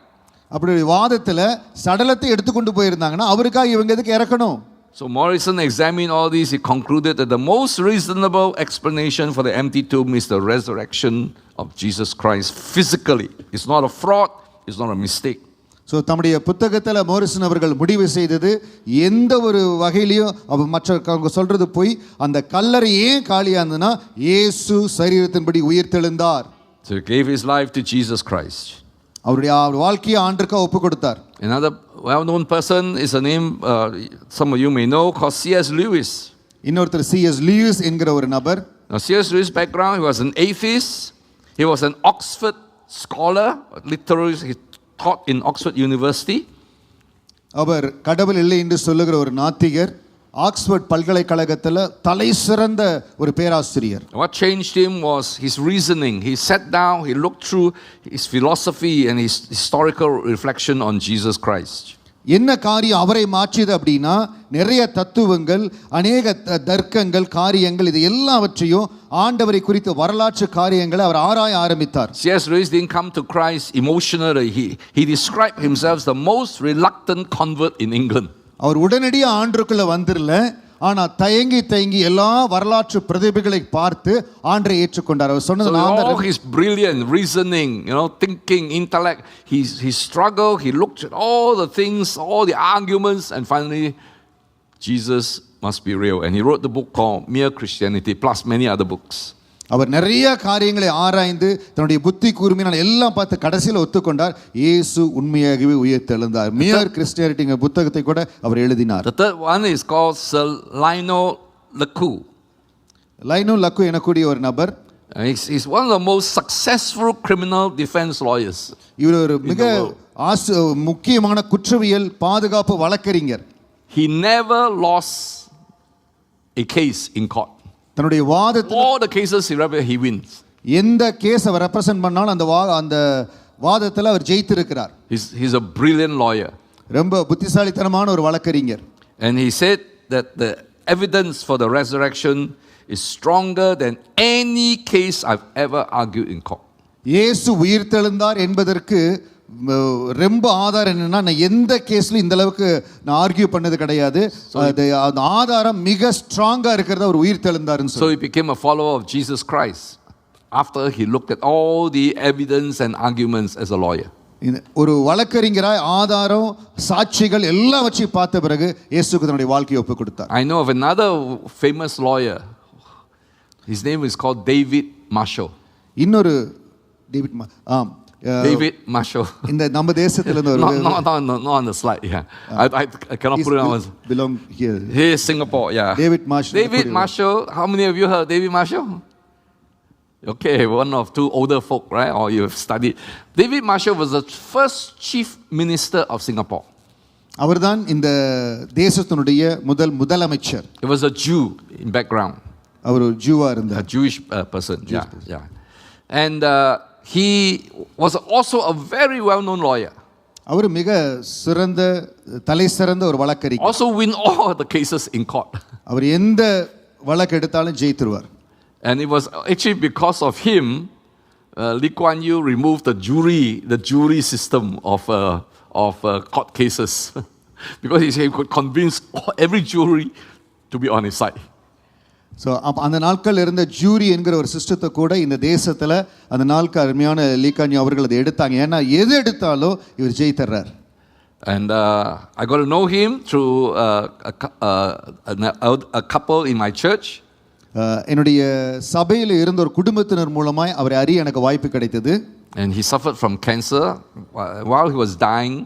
அப்படி வாதத்துல சடலத்தை எடுத்துக்கொண்டு போயிருந்தாங்கன்னா அவருக்காக இவங்க எதுக்கு இறக்கணும்?
So Morrison examined all these. He concluded that the most reasonable explanation for the empty tomb is the resurrection of Jesus Christ physically. It's not a fraud, it's not a mistake.
So தம்முடைய புத்தகத்தில் Morrison அவர்கள் முடிவு செய்தது, எந்த ஒரு வகையிலையும் மற்றவங்க சொல்றது போய் அந்த கல்லறை ஏன் காலியா இருந்ததுன்னா இயேசு சரீரத்தின்படி உயிர் தெழுந்தார்.
So he gave his life to Jesus Christ.
அவருடைய வாழ்க்கையை ஆண்டவருக்கு ஒப்பு கொடுத்தார்.
Another well-known person is a name some of you may know, called C.S. Lewis.
இன்னொருத்தர் C.S. Lewis என்கிற ஒரு நபர்.
Now C.S. Lewis background, he was an atheist. He was an Oxford scholar, literally he taught in Oxford University.
அவர் கடவுள் இல்லை என்று சொல்லுகிற ஒரு நாத்திகர், Oxford பல்கலைக்கழகத்தில் தலை சிறந்த ஒரு பேராசிரியர்.
What changed him was his reasoning. He sat down, he looked through his philosophy and his historical reflection on Jesus Christ.
என்ன காரியம் அவரை மாற்றியது அப்படின்னா, நிறைய தத்துவங்கள், அநேக தர்க்கங்கள், காரியங்கள், இது எல்லாவற்றையும் ஆண்டவரை குறித்த வரலாற்று காரியங்களை அவர் ஆராய ஆரம்பித்தார்.
C.S. Lewis didn't come to Christ emotionally. He described himself as the most reluctant convert in England.
அவர் உடனடியாக ஆண்டருக்குள்ள வந்துடல, ஆனா தயங்கி எல்லா வரலாற்று பிரதிபைகளை பார்த்து ஆண்டரை ஏற்றுக்கொண்டார். அவர் சொன்னது
all his brilliant reasoning, thinking, intellect, he struggled, he looked at all the things, all the arguments, and finally Jesus must be real, and he wrote the book called Mere Christianity plus many other books.
அவர் நிறைய காரியங்களை ஆராய்ந்து தன்னுடைய புத்தி கூர்மையினால் எல்லாம் பார்த்து கடைசியில் ஒத்துக்கொண்டார், இயேசு உண்மையாகவே உயிர் தெழுந்தார். மியர் கிறிஸ்டியானிட்டிங்கிற புத்தகத்தை கூட அவர் எழுதினார்.
The third one is called Sir Lionel Lecoux.
Lionel Lecoux எனக்கூடிய ஒரு நபர்.
He's one of the most successful criminal defense lawyers.
இவர் ஒரு மிக முக்கியமான குற்றவியல் பாதுகாப்பு வழக்கறிஞர்.
He never lost a case in court.
தன்னுடைய வாதத்தில்
all the cases he wins.
எந்த கேஸ் அவர் ரெப்ரசன்ட் பண்ணாலும் அந்த வாதத்தில் அவர் ஜெயித்திருக்கிறார்.
He's a brilliant lawyer.
ரொம்ப புத்திசாலித்தனமான ஒரு வழக்கறிஞர்.
And he said that the evidence for the resurrection is stronger than any case I've ever argued in court.
இயேசு உயிர்த்தெழுந்தார் என்பதற்கு ரொம்ப ஆதாரம் என்னன்னா, நான் எந்த கேஸ்ல இந்த அளவுக்கு நான் ஆர்கியூ பண்ணது கிடையாது. அந்த ஆதாரம் மிக ஸ்ட்ராங்கா இருக்கிறது அவர் உயிர்த்தெழுந்தாருன்னு
சொல்லி. So he became a follower of Jesus Christ after he looked at all the evidence and arguments as a lawyer.
ஒரு வழக்கறிஞராய் ஆதாரம் சாட்சிகள் எல்லாம் வச்சு பார்த்த பிறகு இயேசுவுக்கு தன்னுடைய வாழ்க்கையை ஒப்பு கொடுத்தார்.
I know of another famous lawyer. His name is called David Marshall.
இன்னொரு
David Marshall.
இந்த நம்ம தேசத்துல இருந்து
not on the slide. Yeah, I cannot put it on.
Belong here.
Here is Singapore. Yeah.
David Marshall.
David Marshall. How many of you heard David Marshall? Okay, one of two older folk, right? Or you have studied. David Marshall was the first chief minister of Singapore.
அவர்தான் இந்த தேசத்தினுடைய முதலமைச்சர்.
He was a Jew in background.
அவர் ஒரு ஜூவா இருந்தார்.
A Jewish person. Yeah. And he was also a very well-known lawyer.
அவர் மிக சிறந்த தலைசிறந்த ஒரு வழக்கறிஞர்.
Also win all the cases in court.
அவர் எந்த வழக்கு எடுத்தாலும் ஜெயித்துருவார்.
And it was actually because of him, Lee Kuan Yew removed the jury system of court cases, because he could convince every jury to be on his side.
So அந்த நாட்கள் இருந்த jury என்கிற ஒரு சிஸ்டத்தை கூட இந்த தேசத்தில் அந்த நாளுக்கு அருமையான லீ குவான் யூ அவர்கள் அதை எடுத்தாங்க. ஏன்னா எது எடுத்தாலும் இவர் ஜெயித்தர்றார்.
And I got to know him through a couple in my church.
என்னுடைய சபையில் இருந்த ஒரு குடும்பத்தினர் மூலமாய் அவரை அறிய எனக்கு வாய்ப்பு கிடைத்தது.
And he suffered from cancer. While he was dying,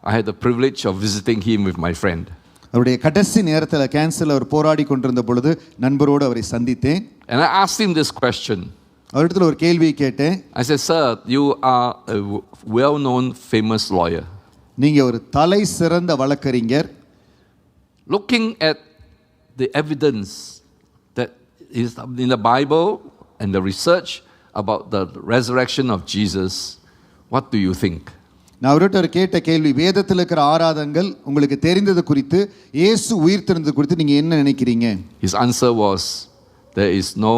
I had the privilege of visiting him with my friend.
அவருடைய கடைசி நேரத்தில் கேன்சரில் அவர் போராடி கொண்டிருந்த பொழுது நண்பரோடு அவரை சந்தித்தேன்.
And I asked him this question.
அவரிடத்தில் ஒரு கேள்வியை கேட்டேன்.
I said, "Sir, you are a well-known famous lawyer.
நீங்க ஒரு தலை சிறந்த வழக்கறிஞர்.
Looking at the evidence that is in the Bible and the research about the resurrection of Jesus, what do you think?"
நான் அவர்கிட்ட கேட்ட கேள்வி, வேதத்தில் இருக்கிற ஆதாரங்கள் உங்களுக்கு தெரிந்தது குறித்து, இயேசு உயிர்த்தெழுந்தது குறித்து நீங்க என்ன நினைக்கிறீங்க?
His answer was, there is no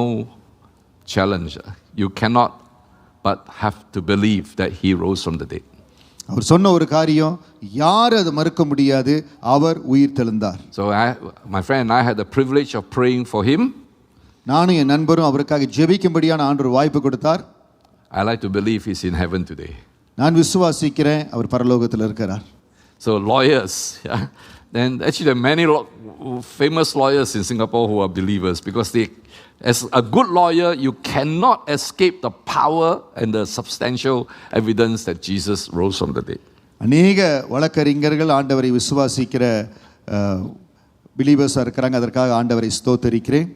challenge. You cannot but have to believe that he rose from the dead.
அவர் சொன்ன ஒரு காரியம், யார் அதை மறுக்க முடியாது, அவர் உயிர்த்தெழுந்தார்.
So my friend and I had the privilege of praying for him.
நானும் என் நண்பரும் அவருக்காக ஜெபிக்கும்படியான ஆண்டவர் வாய்ப்பு கொடுத்தார்.
I like to believe he's in heaven today.
நான் விசுவாசிக்கிறேன் அவர் பரலோகத்தில் இருக்கிறார்.
So lawyers, yeah. Then actually there are many famous lawyers in Singapore who are believers, because they, as a good lawyer, you cannot escape the power and the substantial evidence that Jesus rose from the dead.
அநேக வழக்கறிஞர்கள் ஆண்டவரை விசுவாசிக்கிற பிலீவர்ஸாக இருக்கிறாங்க. அதற்காக ஆண்டவரை ஸ்தோத்தரிக்கிறேன்.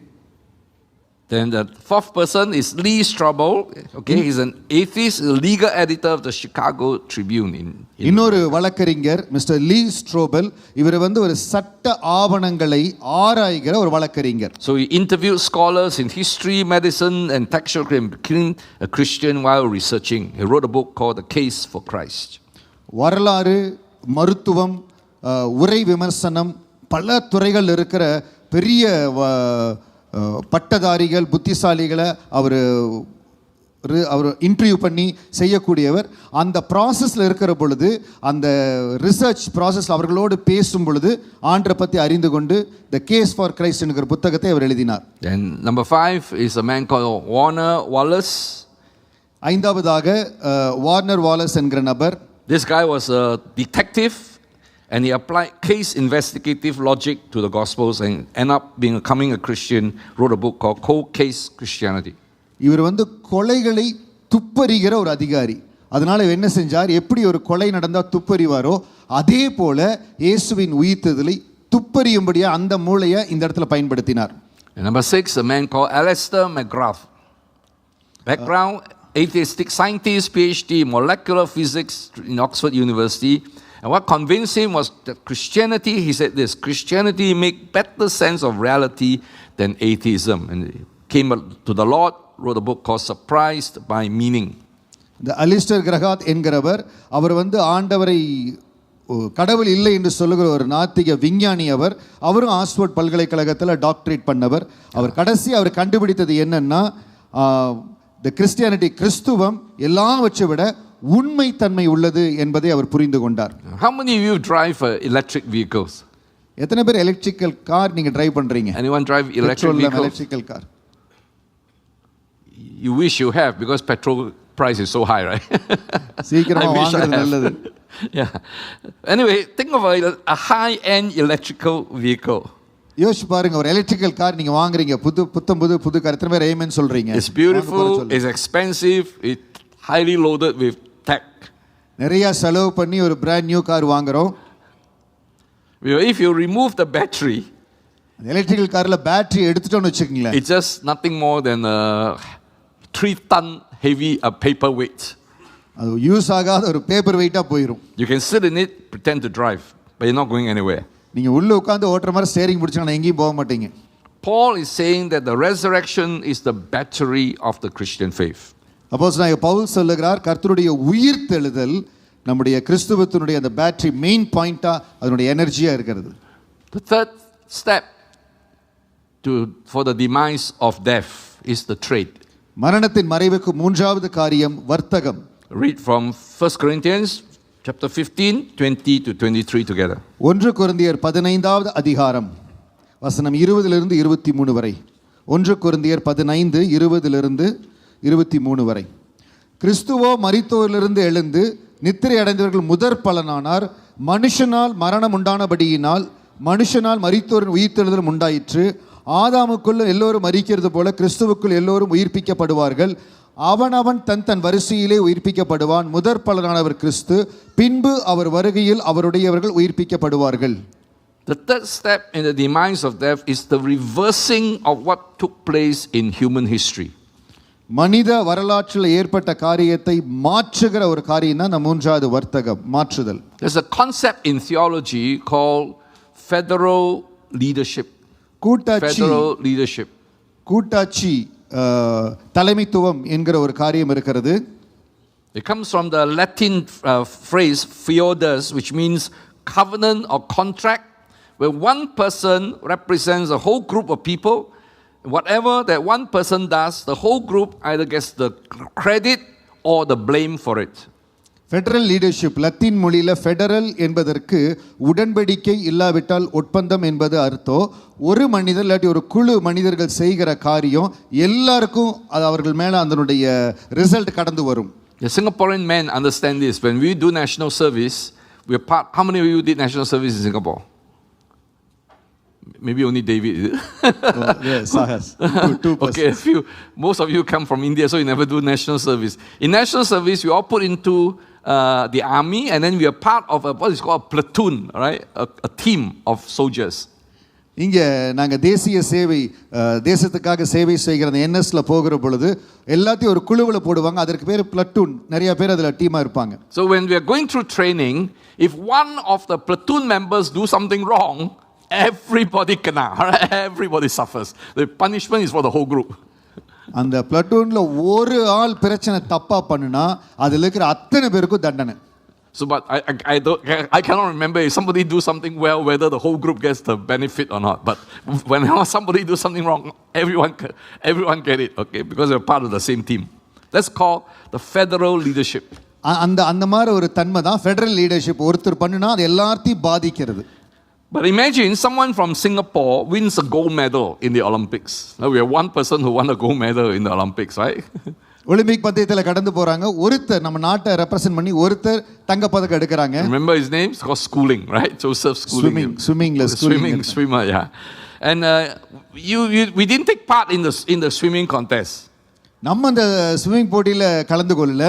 Then the fourth person is Lee Strobel. Okay, he's an atheist, legal editor of the Chicago Tribune.
இன்னொரு வழக்கறிஞர் மிஸ்டர் லீ ஸ்ட்ரோபல். இவர் ஒரு சட்ட ஆவணங்களை ஆராய்கிற ஒரு வழக்கறிஞர்.
So he interviewed scholars in history, medicine, and textual crime, became a Christian while researching. He wrote a book called The Case for Christ.
வரலாறு, மருத்துவம், உரை விமர்சனம், பல துறைகள் இருக்கிற பெரிய பட்டதாரிகள், புத்திசாலிகளை அவர் இன்டர்வியூ பண்ணி செய்யக்கூடியவர். அந்த ப்ராசஸில் இருக்கிற பொழுது, அந்த ரிசர்ச் ப்ராசஸில் அவர்களோடு பேசும் பொழுது ஆண்டரை பற்றி அறிந்து கொண்டு த கேஸ் ஃபார் கிரைஸ்ட் என்கிற புத்தகத்தை அவர் எழுதினார்.
And number 5 is a man called Warner Wallace.
ஐந்தாவதாக வார்னர் வாலஸ் என்கிற நபர்.
This guy was a detective. And he applied case investigative logic to the Gospels and ended up becoming a Christian. Wrote a book called Cold Case Christianity.
இவர் கொலைகளை துப்பறிகிற ஒரு அதிகாரி. அதனால என்ன செஞ்சார், எப்படி ஒரு கொலை நடந்தால் துப்பறிவாரோ அதே போல இயேசுவின் உயிர்த்தெழுதலை துப்பறியும்படியா அந்த மூளையை இந்த இடத்துல பயன்படுத்தினார்.
And number 6, a man called Alistair McGrath. Background, atheistic scientist, PhD in molecular physics in Oxford University. And what convinced him was that Christianity, he said this, Christianity make better sense of reality than atheism. And he came to the Lord wrote a book called Surprised by Meaning.
இந்த Alistair கிரகாத் என்கிறவர் அவர் ஆண்டவரை கடவுள் இல்லை என்று சொல்லுகிற ஒரு நாத்திக விஞ்ஞானி. அவரும் Oxford பல்கலைக்கழகத்தில் டாக்டரேட் பண்ணவர். அவர் அவர் கண்டுபிடித்தது என்னன்னா, த கிறிஸ்டியானிட்டி, கிறிஸ்துவம் எல்லாவற்றை விட உண்மைத்தன்மை உள்ளது என்பதை அவர் புரிந்து கொண்டார்.
How many of you drive electric vehicles?
எத்தனை பேர் எலக்ட்ரிக்கல் கார் நீங்க டிரைவ் பண்றீங்க?
Anyone drive electric vehicles?
Electrical car.
You wish you have, because petrol price is so high, right?
சீக்கிரமா வாங்குறது நல்லது.
Yeah. Anyway, think of a high-end electrical vehicle.
யோசிச்சு பாருங்க, ஒரு எலக்ட்ரிக்கல் கார் நீங்க வாங்குறீங்க, புது கார். எத்தனை பேர் ஆமென் சொல்றீங்க?
It's beautiful, it's expensive, it's highly loaded with tech.
நிறைய செலவு பண்ணி ஒரு பிராண்ட் நியூ கார் வாங்குறோம்.
If you remove the battery,
electrical கார்ல battery எடுத்துட்டோம்னு வெச்சுக்கீங்களா,
it's just nothing more than a 3-ton heavy paperweight.
அது யூஸ் ஆகாத ஒரு பேப்பர் வெயிட்டா போயிடும்.
You can sit in it, pretend to drive, but you're not going anywhere.
நீங்க உள்ள உட்கார்ந்து ஓட்டுற மாதிரி ஸ்டீரிங் பிடிச்சீங்கன்னா எங்கேயும் போக மாட்டீங்க.
Paul is saying that the resurrection is the battery of the Christian faith.
அப்போஸ்தலனாகிய பவுல் சொல்லுகிறார், கர்த்தருடைய உயிர்த்தெழுதல் நம்முடைய கிறிஸ்துவத்தினுடைய அந்த பேட்டரி மெயின் பாயிண்டா, அதனுடைய எனர்ஜியா இருக்கிறது.
The third step for the demise of death is the trade.
மரணத்தின் மறைவுக்கு மூன்றாவது காரியம் வர்த்தகம்.
Read from 1 Corinthians chapter 15, 20 to 23 together.
1 கொரிந்தியர் 15வது அதிகாரம் வசனம் 20 to 23 வரை. 1 கொரிந்தியர் 15 20 to 23 வரை. கிறிஸ்துவோ மரித்தோரிலிருந்து எழுந்து நித்திரை அடைந்தவர்கள் முதற் பலனானார். மனுஷனால் மரணம் உண்டானபடியினால் மனுஷனால் மரித்தோரின் உயிர்த்தெழுதலும் உண்டாயிற்று. ஆதாமுக்குள் எல்லோரும் மரிக்கிறது போல கிறிஸ்துவுக்குள் எல்லோரும் உயிர்ப்பிக்கப்படுவார்கள். அவனவன் தன் வரிசையிலே உயிர்ப்பிக்கப்படுவான். முதற் பலனானவர் கிறிஸ்து, பின்பு அவர் வருகையில் அவருடையவர்கள் உயிர்ப்பிக்கப்படுவார்கள்.
The third step in the demise of death is the reversing of what took place in human history.
மனித வரலாற்றில் ஏற்பட்ட காரியத்தை மாற்றுகிற ஒரு காரியம் தான் மூன்றாவது வர்த்தகம், மாற்றுதல்.
There's a concept in theology called federal leadership. Federal leadership. கூட்டாட்சி தலைமைத்துவம் என்கிற ஒரு காரியம் இருக்கிறது. It comes from the Latin phrase feodes, which means covenant or contract, where one person represents a whole group of people. Whatever that one person does, the whole group either gets the credit or the blame for it.
Federal leadership, Latin மொழியில் federal என்பதற்கு உடன்படிக்கை இல்லாவிட்டால் ஒப்பந்தம் என்பது அர்த்தம். ஒரு மனிதர் இல்லாட்டி ஒரு குழு மனிதர்கள் செய்கிற காரியம் எல்லாருக்கும் அது அவர்கள் மேலே அதனுடைய ரிசல்ட் கடந்து வரும்.
The Singaporean men understand this. When we do national service, we are part. How many of you did national service in Singapore? Maybe only David.
Yes, Sahas. Two
okay, a few. Most of you come from India, so you never do national service. In national service, we all put into the army, and then we are part of what is called a platoon, right? A team of soldiers.
இங்கே நாங்கள் தேசிய சேவை, தேசத்துக்காக சேவை செய்கிற அந்த என்எஸ்ல போகிற பொழுது எல்லாத்தையும் ஒரு குழுவில் போடுவாங்க. அதற்கு பேர் பிளட்டூன். நிறைய பேர் அதில் டீமாக இருப்பாங்க.
So when we are going through training, if one of the platoon members do something wrong, everybody kena, everybody suffers. The punishment is for the whole group.
அந்த பிளட்டூன்ல ஒரு ஆள் பிரச்சனை தப்பா பண்ணுனா அதுல இருக்கிற அத்தனை பேருக்கும் தண்டனை.
So but I cannot remember if somebody do something well whether the whole group gets the benefit or not. But when somebody do something wrong, everyone get it, okay? Because they're part of the same team. That's called the federal leadership.
அந்த மாதிரி ஒரு தன்மை தான் federal leadership. ஒருத்தர் பண்ணுனா அது எல்லாத்தையும் பாதிக்கிறது.
But imagine someone from Singapore wins a gold medal in the Olympics. Now we have one person who won a gold medal in the Olympics, right?
Olympic பந்தயத்துல கடந்து போறாங்க. ஒருத்தர் நம்ம நாட்டை ரெப்ரசன்ட் பண்ணி ஒருத்தர் தங்க பதக்கம் எடுக்கறாங்க.
Remember his name? It's called Schooling, right? Joseph Schooling. Swimmer, yeah. And we didn't take part in the swimming contest.
நம்ம அந்த ஸ்விமிங் போட்டியில கலந்து கொள்ளல.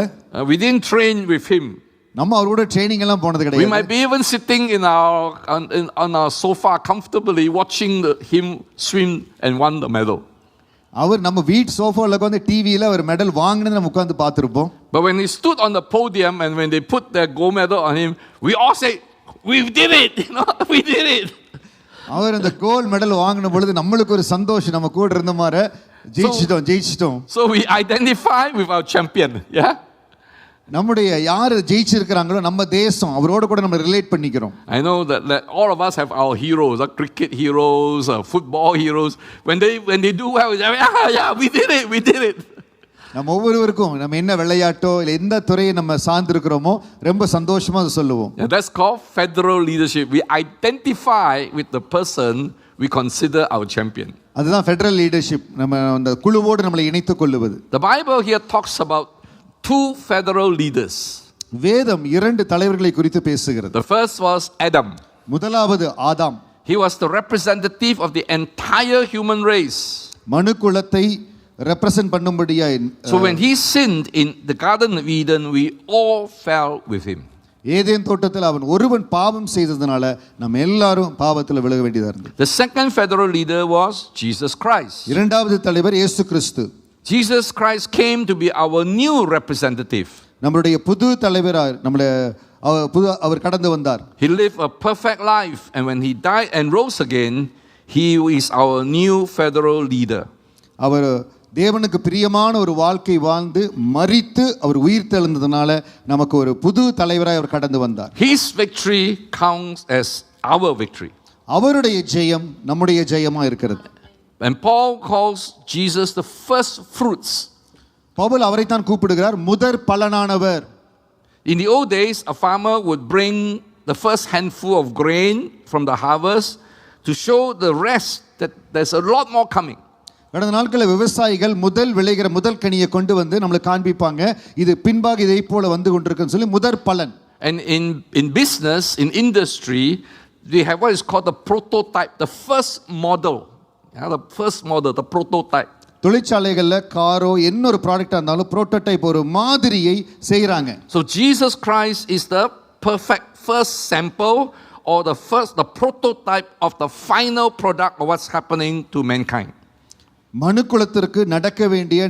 We didn't train with him.
நம்ம அவரோட ட்ரெய்னிங் எல்லாம் போனது கிடையாது.
We might be even sitting on our sofa comfortably watching him swim and won the medal.
அவர் நம்ம வீட் சோஃபால உட்கார்ந்து டிவில ஒரு மெடல் வாங்குனது நம்ம உட்கார்ந்து பார்த்திருப்போம்.
But when he stood on the podium and when they put their gold medal on him, we all say, we did it, we did it.
அவர் அந்த கோல்ட் மெடல் வாங்கின பொழுது நம்மளுக்கு ஒரு சந்தோஷம், நம்ம கூட இருந்த மாதிரி ஜெயிச்சிட்டோம்.
So we identify with our champion. Yeah.
நம்முடைய யார் ஜெயிச்சிருக்கிறாங்களோ நம்ம தேசம் அவரோட கூட நம்ம ரிலேட் பண்ணிக்கிறோம்.
I know that all of us have our heroes, our cricket heroes, football heroes. When they do well, yeah, we did it.
நம்ம ஒவ்வொருவருக்கும் நம்ம என்ன விளையாட்டோ இல்லை எந்த துறையை நம்ம சார்ந்திருக்கிறோமோ ரொம்ப சந்தோஷமா அதை சொல்லுவோம்.
That's called federal leadership. We identify with the person we consider our champion.
அதுதான் ஃபெடரல் லீடர்ஷிப். நம்ம அந்த குழுவோடு நம்மளை இணைத்துக் கொள்ளுவது.
The Bible here talks about two federal leaders.
வேதம் இரண்டு தலைவர்களை குறித்து பேசுகிறது.
The first was Adam.
முதலாவது ஆதாம்.
He was the representative of the entire human race.
மனுக்குலத்தை ரெப்ரசன்ட் பண்ணும்படியாய்.
So when he sinned in the Garden of Eden, we all fell with him.
Eden தோட்டத்தில் அவன் ஒருவன் பாவம் செய்ததனால நம்ம எல்லாரும் பாவத்தில் விழ வேண்டியதா இருந்தது.
The second federal leader was Jesus Christ.
இரண்டாவது தலைவர் இயேசு கிறிஸ்து.
Jesus Christ came to be our new representative.
நம்மளுடைய புது தலைவராய் அவர் கடந்து வந்தார்.
He lived a perfect life, and when he died and rose again, he is our new federal leader.
அவர் தேவனுக்கு பிரியமான ஒரு வாழ்க்கை வாழ்ந்து மரித்து அவர் உயிர் தெழுந்ததனால நமக்கு ஒரு புது தலைவராய் அவர் கடந்து வந்தார்.
His victory counts as our victory.
அவருடைய ஜெயம் நம்முடைய ஜெயமா இருக்கிறது.
And Paul calls Jesus the first fruits.
Pavul அவரை தான் கூப்பிடுகிறார் முதற் பலனானவர்.
In the old days, a farmer would bring the first handful of grain from the harvest to show the rest that there's a lot more coming.
கடந்த நாட்களில் விவசாயிகள் முதல் விளைகிற முதல் கனியை கொண்டு வந்து நம்மளுக்கு காண்பிப்பாங்க. இது பின்பாக இதை போல வந்து கொண்டிருக்குன்னு சொல்லி முதற் பலன்.
And in business, in industry, we have what is called the prototype, the first model. Yeah, the first model, the prototype.
தொழிற்சாலைகளில் காரோ என்ன ஒரு ப்ராடக்டாக இருந்தாலும் புரோட்டோடைப் ஒரு மாதிரியை செய்கிறாங்க.
So Jesus Christ is the perfect first sample or the prototype of the final product of what's happening to mankind.
மனுக்குலத்திற்கு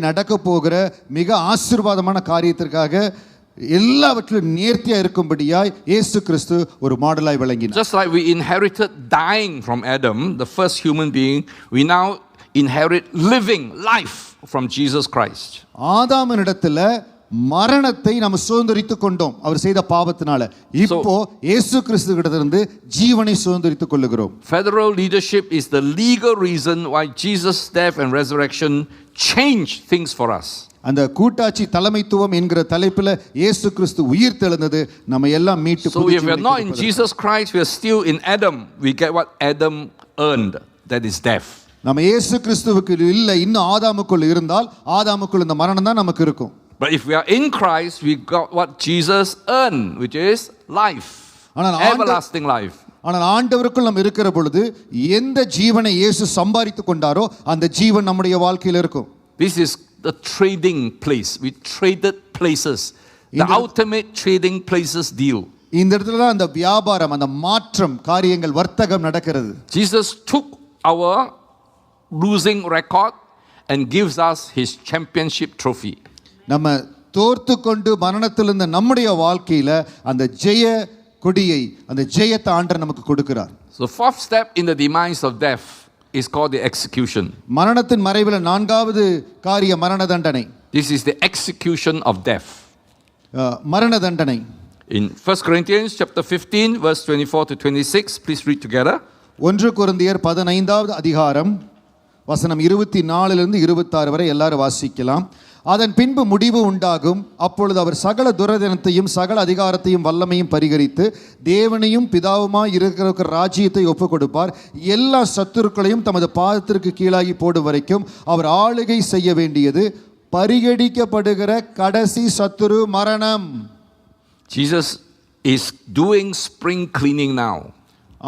நடக்க போகிற மிக ஆசீர்வாதமான காரியத்திற்காக எல்லாவற்றிலும் நேர்த்தியா இருக்கும்படியாய் இயேசு கிறிஸ்து ஒரு மாடலாய் விளங்கினார்.
Just like we inherited dying from Adam, the first human being, we now inherit living life from Jesus Christ.
ஆதாமினிடத்துல மரணத்தை நாம் சுதந்தரித்துக் கொண்டோம் அவர் செய்த பாவத்தினால. இப்போ இயேசு கிறிஸ்துவிடமிருந்து ஜீவனை சுதந்தரித்துக் கொள்ளுகிறோம்.
Federal leadership is the legal reason why Jesus' death and resurrection changed things for us.
அந்த கூட்டாட்சி தலைமைத்துவம் என்கிற தலைப்பில் இயேசு கிறிஸ்து உயிர் தெழுந்தது நம்ம எல்லாம் மீட்டு.
So if we are not in Jesus Christ, we are still in Adam. We get what Adam earned, that is death.
நம்ம இயேசு கிறிஸ்துவுக்கு இல்ல இன்னும் ஆதாமுக்குள் இருந்தால் ஆதாமுக்குள் இந்த மரணம் தான் நமக்கு இருக்கும்.
But if we are in Christ, we got what Jesus earned, which is life, everlasting life.
ஆனால் ஆண்டவருக்குள் நாம் இருக்கிற பொழுது எந்த ஜீவனை இயேசு சம்பாதித்துக் கொண்டாரோ அந்த ஜீவன் நம்முடைய வாழ்க்கையில் இருக்கும்.
This is the trading place. We traded places. The ultimate trading places deal.
இந்த இடத்துல தான் அந்த வியாபாரம், அந்த மாற்றம் காரியங்கள் வர்த்தகம் நடக்கிறது.
Jesus took our losing record and gives us his championship trophy.
நம்ம தோர்த்து கொண்டு மரணத்திலிருந்த நம்முடைய வாழ்க்கையில அந்த ஜெய கொடியை, அந்த ஜெயத்தை ஆண்டவர் நமக்கு கொடுக்கிறார்.
So fourth step in the demise of death is called the execution.
மரணத்தின் மறைவில் நான்காவது காரியம் மரண தண்டனை.
This is the execution of death.
மரண தண்டனை.
In 1 Corinthians chapter 15 verse 24 to 26, please read together.
1 கொரிந்தியர் 15வது அதிகாரம் வசனம் 24 லிருந்து 26 வரை எல்லாரும் வாசிக்கலாம். அதன் பின்பு முடிவு உண்டாகும். அப்பொழுது அவர் சகல துரதினத்தையும் சகல அதிகாரத்தையும் வல்லமையும் பரிகரித்து தேவனையும் பிதாவுமாய் இருக்கிற ராஜ்யத்தை ஒப்புக் கொடுப்பார். எல்லா சத்துருக்களையும் தமது பாதத்திற்கு கீழாகி போடும் வரைக்கும் அவர் ஆளுகை செய்ய வேண்டியது. பரிகடிக்கப்படுகிற கடைசி சத்துரு மரணம்.
Jesus is doing spring cleaning now.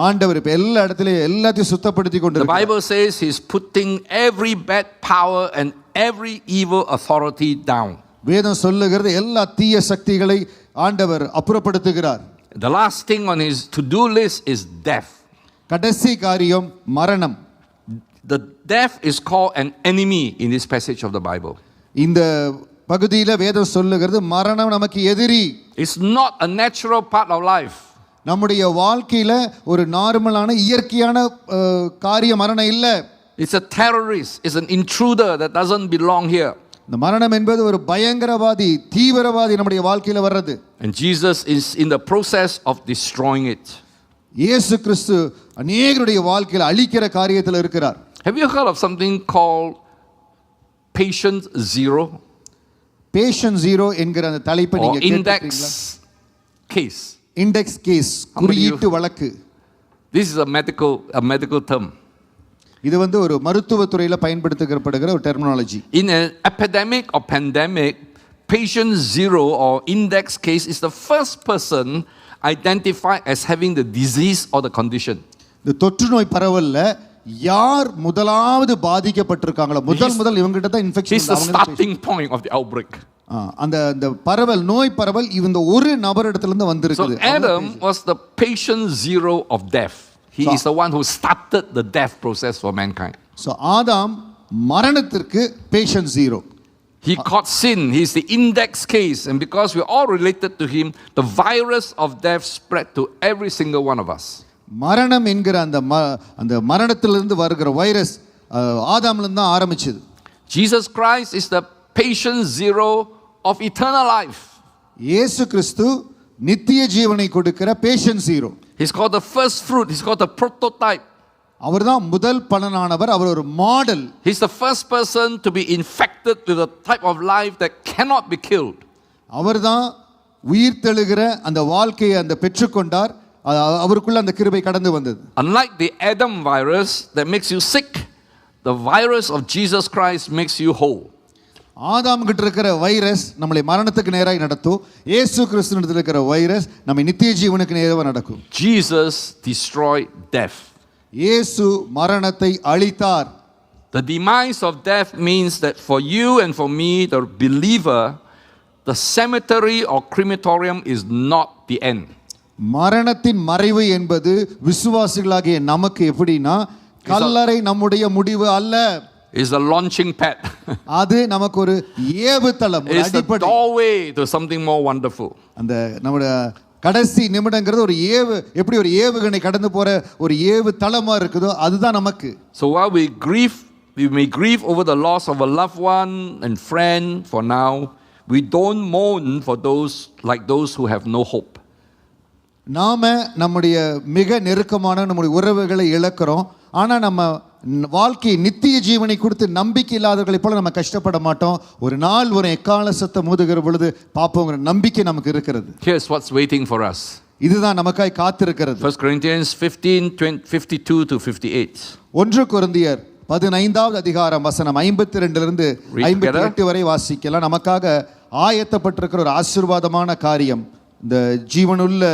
ஆண்டவர் இப்ப எல்லா இடத்துலயும் எல்லாத்தையும் சுத்தப்படுத்தி கொண்டு
The Bible says he's putting every bad power and every evil authority down.
வேதம் சொல்லுகிறது எல்லா தீய சக்திகளை ஆண்டவர் அப்புறப்படுத்துகிறார்.
The last thing on his to-do list is death.
கடைசி காரியம் மரணம்.
The death is called an enemy in this passage of the Bible.
இந்த பகுதியில வேதம் சொல்லுகிறது மரணம் நமக்கு எதிரி.
It's not a natural part of life.
நம்முடைய வாழ்க்கையில ஒரு நார்மலான இயற்கையான காரிய மரணம் இல்ல.
It's a terrorist. It's an intruder that doesn't belong here.
இந்த மரணம் என்பது ஒரு பயங்கரவாதி, தீவிரவாதி நம்முடைய வாழ்க்கையில வர்றது.
And Jesus is in the process of destroying it.
இயேசு கிறிஸ்து அநேகருடைய வாழ்க்கையில அழிக்கிற காரியத்தில் இருக்கிறார்.
Have you heard of something called patient zero?
Patient zero என்கிற அந்த தலைப்பை
Or
நீங்க
index
கேட்டிருக்கீங்களா?
case.
இண்டெக்ஸ் கேஸ், குறியீட்டு வழக்கு.
This is a medical term.
இது வந்து ஒரு மருத்துவத்துறையில பயன்படுத்தப்படுகிற ஒரு terminology.
In an epidemic or pandemic, patient zero or index case is the first person identified as having the disease or the condition.
இந்த தொற்று நோய் பரவல்ல யார் முதலாவது பாதிக்கப்பட்டிருக்காங்களோ முதல் இவங்ககிட்ட தான் infection.
He's the starting point of the outbreak.
அந்த பரவல், நோய் பரவல் இந்த ஒரு நபரிடத்துல இருந்து வந்திருக்குது.
So Adam was the patient zero of death. He is the one who started the death process for mankind.
So ஆதாம் மரணத்திற்கு patient zero.
He caught sin. He is the index case, and because we are all related to him, the virus of death spread to every single one of us.
மரணம் என்கிற அந்த மரணத்திலிருந்து வருகிற virus ஆதாம்ல இருந்து தான் ஆரம்பிச்சது.
Jesus Christ is the patient zero of eternal life.
இயேசு கிறிஸ்து நித்திய ஜீவனை கொடுக்கிற patient zero.
He's called the first fruit. He's called the prototype.
அவர்தான் முதல் பலனானவர். அவர் ஒரு model.
He's the first person to be infected with a type of life that cannot be killed.
அவர்தான் உயிர் தெழுகிற அந்த வாழ்க்கையை அந்த பெற்றுக்கொண்டார். அவருக்குள்ள அந்த கிருபை கடந்து வந்தது.
Unlike the Adam virus that makes you sick, the virus of Jesus Christ makes you whole.
ஆதாம் கிட்ட இருக்கிற வைரஸ் நம்மளை மரணத்துக்கு நேராக நடத்தும். இயேசு கிறிஸ்துவிடத்தில் இருக்கிற வைரஸ் நம்மை நித்திய ஜீவனுக்கு நேராக நடக்கும்.
Jesus destroyed death.
இயேசு மரணத்தை அழித்தார்.
The demise of death means that for you and for me, the believer, the cemetery or crematorium is not the end.
மரணத்தின் மறைவு என்பது விசுவாசிகளாகிய நமக்கு எப்படின்னா கல்லறை நம்முடைய முடிவு அல்ல.
Is a launching pad.
அது நமக்கு ஒரு ஏவுதளம், ஒரு
அடிப்படை. It's the doorway to something more wonderful.
அந்த நம்முடைய கடைசி நிமிடங்கிறது ஒரு எப்படி ஒரு ஏவுகணை கடந்து போற ஒரு ஏவு தளமா இருக்குதோ அதுதான் நமக்கு.
So while we may grieve over the loss of a loved one and friend for now, we don't mourn for those who have no hope.
நாம நம்முடைய மிக நெருக்கமான நம்முடைய உறவுகளை இழக்கிறோம். ஆனா நம்ம வாழ்க்கை நித்திய ஜீவனை கொடுத்து நம்பிக்கை இல்லாதவர்களை போல நம்ம கஷ்டப்பட மாட்டோம். ஒரு நாள் ஒரு எக்கால சத்தம் ஊதுகிற பொழுது பாப்போங்கிற நம்பிக்கை நமக்கு இருக்கிறது.
Here's what's waiting for us.
இதுதான் நமக்காய் காத்திருக்கிறது.
1 Corinthians 15:52 to 58.
1 கொரிந்தியர் 15வது அதிகாரம் வசனம் 52 இருந்து 58 வரை வாசிக்கலாம். நமக்காக ஆயத்தப்பட்டிருக்கிற ஒரு ஆசீர்வாதமான காரியம் இந்த ஜீவனுள்ள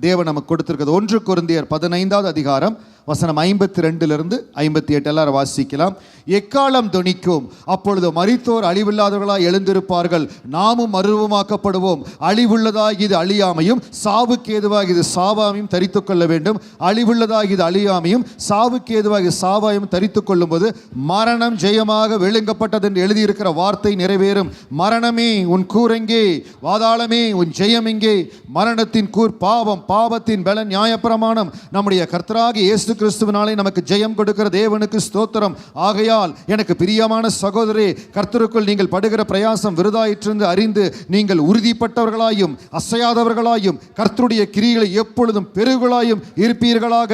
தேவன் நமக்கு கொடுத்திருக்கிறது. 1 கொரிந்தியர் 15வது அதிகாரம் வசனம் 52 இருந்து 58 எல்லாரும் வாசிக்கலாம். எக்காலம் தொனிக்கும், அப்பொழுது மரித்தோர் அழிவில்லாதவர்களாய் எழுந்திருப்பார்கள், நாமும் மறுரூபமாக்கப்படுவோம். அழிவுள்ளதாகி இது அழியாமையும் சாவுக்கு ஏதுவாகி இது சாவாமையும் தரித்துக் கொள்ள வேண்டும். அழிவுள்ளதாகி இது அழியாமையும் சாவுக்கு ஏதுவாகி சாவாயும் தரித்துக் கொள்ளும் போது மரணம் ஜெயமாக விழுங்கப்பட்டது என்று எழுதியிருக்கிற வார்த்தை நிறைவேறும். மரணமே உன் கூரெங்கே, வாதாளமே உன் ஜெயம் எங்கே? மரணத்தின் கூர் பாவம், பாவத்தின் பலன் நியாயப்பிரமாணம். நம்முடைய கர்த்தராகிய இயேசு கிறிஸ்துவினாலே நமக்கு ஜெயம் கொடுக்கிற தேவனுக்கு ஸ்தோத்திரம். ஆகையால் எனக்கு பிரியமான சகோதரரே, கர்த்தருக்குள் நீங்கள் படுகிற பிரயாசம் விருதாயிற்று அறிந்து நீங்கள் உறுதிப்பட்டவர்களாயும் அசையாதவர்களாயும் கர்த்தருடைய கிரியைகளை எப்பொழுதும் பெருகளாயும் இருப்பீர்களாக.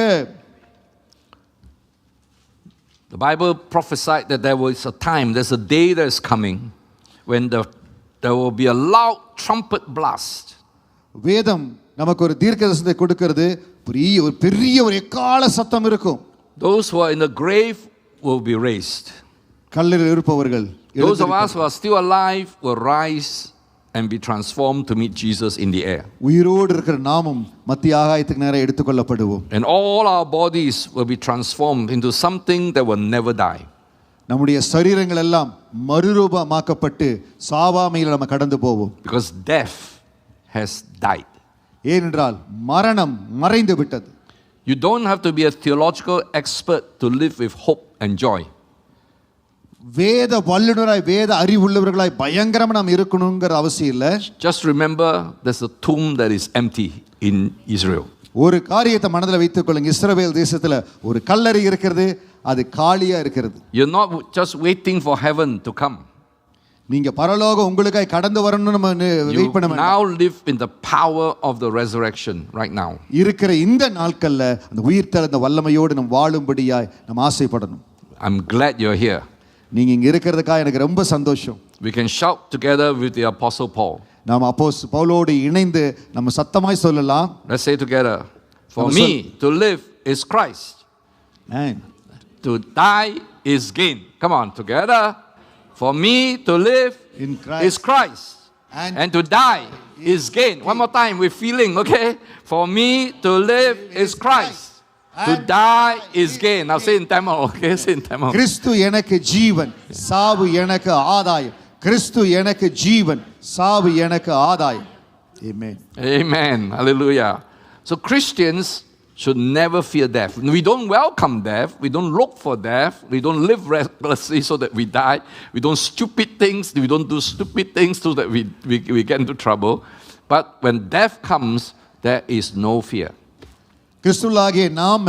The Bible prophesied that there was a time, there's a day that is coming when there will be a loud trumpet blast.
வேதம் நமக்கு ஒரு தீர்க்கதரிசனத்தை கொடுக்கிறது. ஒரு பெரிய ஒரு எக்கால சத்தம் இருக்கும்.
Those who are in the grave will be raised.
கல்லறையில் இருப்பவர்கள்,
those of us who are still alive will rise and be transformed to meet Jesus in the air.
உயிரோடு இருக்கிற நாமும் மத்திய ஆகாயத்துக்கு நேரா எடுத்துக்கொள்ளப்படுவோம்.
And all our bodies will be transformed into something that will never die.
நம்முடைய சரீரங்கள் எல்லாம் மறுரூபமாக்கப்பட்டு சாவாமையில் நம்ம கடந்து போவோம்.
Because death has died.
ஏனென்றால் மரணம் மறைந்து விட்டது.
You don't have to be a theological expert to live with hope and joy.
வேத வல்லுனராய் வேத அறிவுள்ளவர்களாய் பயங்கரமா நாம் இருக்கணும்ங்கற அவசியம் இல்ல.
Just remember there's a tomb that is empty in Israel.
ஒரு காரியத்தை மனதில் வைத்துக் கொள்ளுங்க. இஸ்ரவேல் தேசத்துல ஒரு கல்லறை இருக்கிறது. அது காலியா இருக்கிறது.
You're not just waiting for heaven to come.
நீங்க பரலோகம் உங்களுக்காய் கடந்து வரணும்னு நம்ம வெயிட் பண்ண வேண்டாம்.
Now live in the power of the resurrection right now.
இருக்கிற இந்த நாட்கள்ல அந்த உயிர்த்தெழுந்த வல்லமையோடு நாம் வாழும்படியாய் நாம் ஆசைப்படணும்.
I'm glad you're here.
நீங்க இங்க இருக்கிறதுக்காக எனக்கு ரொம்ப சந்தோஷம்.
We can shout together with the Apostle Paul.
நாம் பவுலோடு இணைந்து நம்ம சத்தமாய் சொல்லலாம்.
Let's say together. For me to live is Christ.
And
to die is gain. Come on, together. For me to live is Christ. And to die is gain. One more time, we're feeling, okay? For me to live is Christ. To die is gain. Now say in Tamil, okay? Say in Tamil.
கிறிஸ்து எனக்கு ஜீவன், சாவு எனக்கு ஆதாயம். கிறிஸ்து எனக்கு ஜீவன், சாவு எனக்கு ஆதாயம். Amen.
Amen. Hallelujah. So Christians should never fear death. We don't welcome death. We don't look for death. We don't live recklessly so that we die. We don't stupid things. We don't do stupid things so that we get into trouble. But when death comes, there is no fear.
கிறிஸ்துவாகிய நாம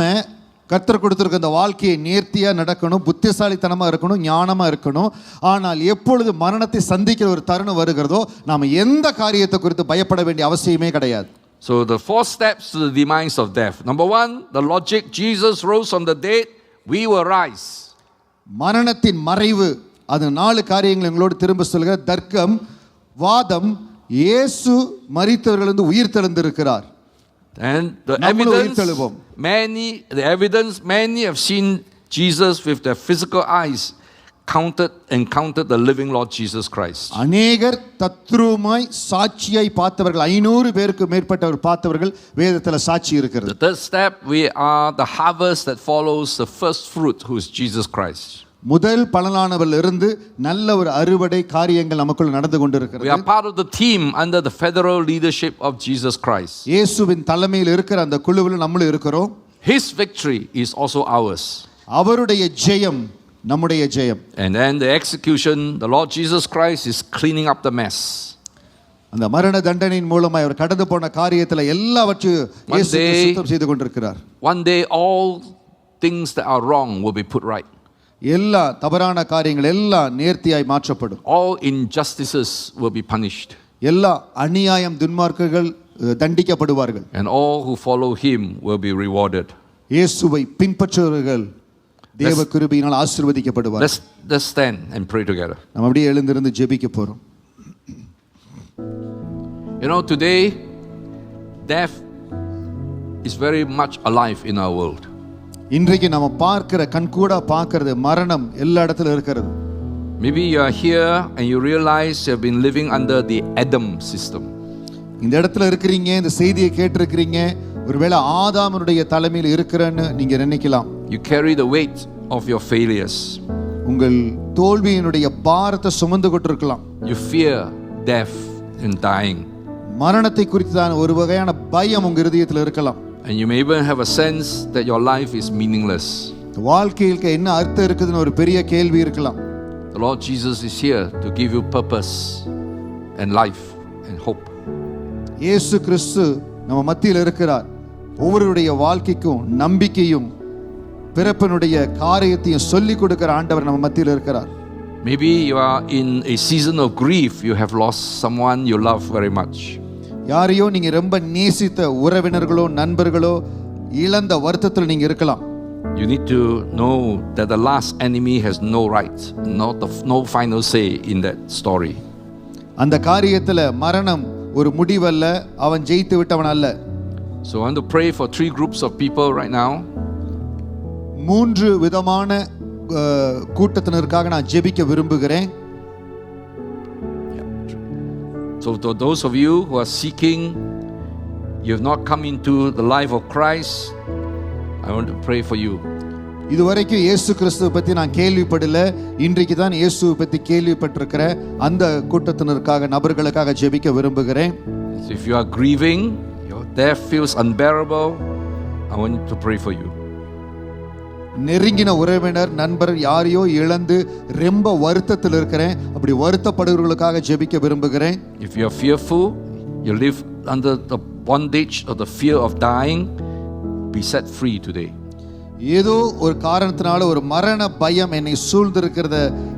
கர்த்தர் கொடுத்திருக்க அந்த வாழ்க்கையை நேர்த்தியா நடக்கணும், புத்திசாலித்தனமா இருக்கணும், ஞானமா இருக்கணும். ஆனால் எப்பொழுது மரணத்தை சந்திக்கிற ஒரு தருணம் வருகிறதோ நாம எந்த காரியத்தை குறித்து பயப்பட வேண்டிய அவசியமே கிடையாது.
So the 4 steps to the demise of death. Number 1, the logic, Jesus rose from the dead, we will rise.
மரணத்தின் மறைவு, அது 4 காரியங்கள் எங்களோடு திரும்ப சொல்கிற தர்க்கம், வாதம், இயேசு மரித்தவர்களிலிருந்து உயிர்த்தெழுந்திருக்கிறார்.
And the evidence, many have seen Jesus with their physical eyes, encountered the living Lord Jesus Christ.
அநேகர் தத்ரூபமாய் சாட்சியாய் பார்த்தவர்கள் 500 பேருக்கு மேற்பட்டவர் பார்த்தவர்கள் வேதத்தில் சாட்சி இருக்கிறது.
The third step, we are the harvest that follows the first fruit, who is Jesus Christ.
முதல் பலனானவரில் இருந்து நல்ல ஒரு அறுவடை காரியங்கள் நமக்குள் நடந்து கொண்டிருக்கிறது.
We are part of the team under the federal leadership of Jesus Christ.
இயேசுவின் தலைமையில் இருக்கிற அந்த குழுவில் நம்மளும் இருக்கிறோம்.
His victory is also ours.
அவருடைய ஜெயம் நம்முடைய ஜெயம்.
And then the execution, the Lord Jesus Christ is cleaning up the mess.
அந்த மரண தண்டனையின் மூலமாக அவர் கடந்து போன காரியத்துல எல்லாவற்றையும் இயேசு சுத்தம் செய்து கொண்டிருக்கிறார்.
One day all things that are wrong will be put right.
எல்லா தவறான காரியங்கள் எல்லாம் நேர்த்தியாய் மாற்றப்படும்.
All injustices will be punished.
எல்லா அநியாயம் துன்மார்க்கங்கள் தண்டிக்கப்படுவார்கள்.
And all who follow him will be rewarded.
இயேசுவை பின்பற்றுபவர்கள் தேவ கிருபையினால் ஆசீர்வதிக்கப்படுவார்கள்.
Let's stand and pray together.
நாம் அப்படியே எழுந்திருந்து ஜெபிக்க போறோம்.
You know, today death is very much alive in our world.
இன்றைக்கு நாம பார்க்கிற கண்கூடா பார்க்கிறது மரணம் எல்லா இடத்துல இருக்கிறது.
Maybe you are here and you realize you have been living under the Adam system.
இந்த இடத்துல இருக்கிறீங்க, இந்த செய்தியை கேட்டிருக்கிறீங்க, ஒருவேளை ஆதாமனுடைய தலைமையில் இருக்கிறேன்னு நீங்க நினைக்கலாம்.
You carry the weight of your failures.
உங்கள் தோல்வியினுடைய பாரத்தை சுமந்து கொண்டிருக்கலாம்.
You fear death and dying.
மரணத்தை குறித்தான ஒரு வகையான பயம் உங்க இதயத்தில் இருக்கலாம்.
And you may even have a sense that your life is meaningless.
வாழ்க்கைக்கு என்ன அர்த்தம் இருக்குதுன்னு ஒரு பெரிய கேள்வி இருக்கலாம்.
The Lord Jesus is here to give you purpose and life and hope.
இயேசு கிறிஸ்து நம்ம மத்தியில் இருக்கிறார். ஒவ்வொருடைய வாழ்க்கைக்கும் நம்பிக்கையும் பிறப்பினுடைய காரியத்தையும் சொல்லிக் கொடுக்கிற ஆண்டவர் நம்ம மத்தியில் இருக்கிறார்.
Maybe you are in a season of grief. You have lost someone you love very much.
யாரையோ நீங்க ரொம்ப நேசித்த உறவினர்களோ நண்பர்களோ இழந்த வருத்தத்தில் நீங்க இருக்கலாம்.
You need to know that the last enemy has no right, no final say in that story.
அந்த காரியத்துல மரணம் ஒரு முடிவல்ல, அவன் ஜெயித்து விட்டவன் அல்ல.
So I want to pray for 3 groups of people right now.
3 விதமான கூட்டத்தினருக்காக நான் ஜெபிக்க விரும்புகிறேன்.
So to those of you who are seeking, you have not come into the life of Christ, I want to pray for you.
இதுவரைக்கும் இயேசு கிறிஸ்துவை பத்தி நான் கேள்விப்படல, இன்றைக்கு தான் இயேசுவை பத்தி கேள்விப்பட்டிருக்கிற அந்த கூட்டத்தினருக்காக நபர்களுக்காக ஜெபிக்க விரும்புகிறேன்.
If you are grieving, your death feels unbearable, I want to pray for you.
நெருங்கின உறவினர் நண்பர் யாரையோ இழந்து ரொம்ப வருத்தத்தில் இருக்கிறேன், அப்படி வருத்தப்படுகிறவர்களுக்காக ஜெபிக்க விரும்புகிறேன்.
If you are fearful, you live under the bondage of the fear of dying, be set free today.
ஏதோ ஒரு காரணத்தினால ஒரு மரண பயம் என்னை சூழ்ந்திருக்கிறத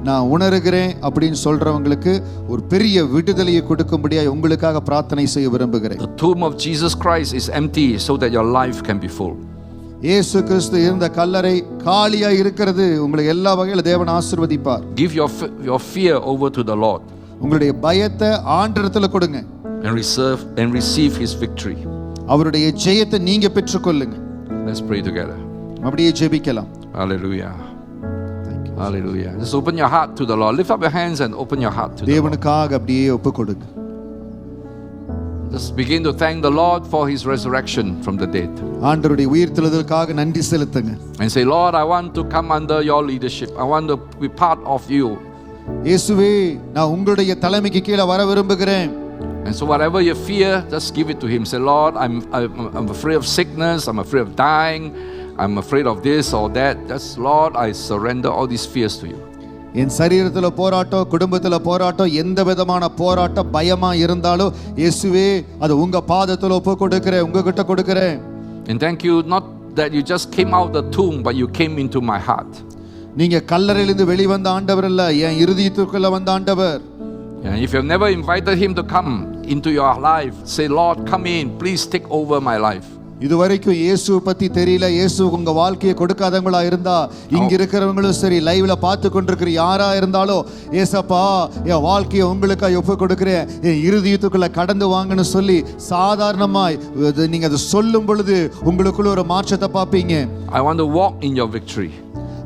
நான் உணர்கிறேன் அப்படின்னு சொல்றவங்களுக்கு ஒரு பெரிய விடுதலையை கொடுக்கும்படியாக உங்களுக்காக பிரார்த்தனை செய்ய விரும்புகிறேன்.
The tomb of Jesus Christ is empty so that your life can be full.
இயேசு கிறிஸ்து இருந்த கல்லறை காலியா இருக்கிறது. உங்களுக்கு எல்லா வகையில தேவன் ஆசீர்வதிப்பார்.
Give your fear over to the Lord.
உங்களுடைய பயத்தை ஆண்டவரிடத்துல கொடுங்க.
And receive his victory.
அவருடைய ஜெயத்தை நீங்க பெற்றுக்கொள்ளுங்க.
Let's pray together.
அப்படியே ஜெபிக்கலாம்.
Hallelujah. Hallelujah. Just open your heart to the Lord. Lift up your hands and open your heart to the Lord.
தேவனுக்காக அப்படியே ஒப்பு கொடுங்க.
Just begin to thank the Lord for his resurrection from the dead.
ஆண்டவருடைய உயிர்த்தெழுதலுக்காக நன்றி செலுத்துங்க.
And say, Lord, I want to come under your leadership. I want to be part of you.
இயேசுவே, நான் உங்களுடைய தலைமைக்கு கீழ வர விரும்புகிறேன்.
And so whatever you fear, just give it to him. Say, Lord, I'm afraid of sickness. I'm afraid of dying. I'm afraid of this or that. Just, Lord, I surrender all these fears to you.
என் சரீரத்தில் போராட்டம், குடும்பத்தில் போராட்டம், எந்த விதமான போராட்டம் பயமா இருந்தாலும் இயேசுவே அது உங்க பாதத்தில் ஒப்பு கொடுக்கிறேன், உங்ககிட்ட கொடுக்கிறேன்.
And thank you not that you just came out the tomb, but you came into my heart.
நீங்க கல்லறையிலிருந்து வெளிவந்த ஆண்டவர் இல்ல, என் இருதயத்துக்குள்ள வந்த ஆண்டவர்.
And if you've never invited him to come into your life, say, Lord, come in, please take over my life.
இதுவரைக்கும் இயேசு பத்தி தெரியல, இயேசு உங்க வாழ்க்கையை கொடுக்காதவங்களா இருந்தா, இங்க இருக்கிறவங்களும் சரி, லைவ்ல பார்த்து கொண்டிருக்கிற யாரா இருந்தாலும், ஏசப்பா என் வாழ்க்கையை உங்களுக்காக ஒப்பு கொடுக்கிறேன், என் இருதயத்துக்குள்ள கடந்து வாங்கன்னு சொல்லி சாதாரணமாய் நீங்க அதை சொல்லும் பொழுது உங்களுக்குள்ள ஒரு மாற்றத்தை பார்ப்பீங்க.
I want to walk in your victory.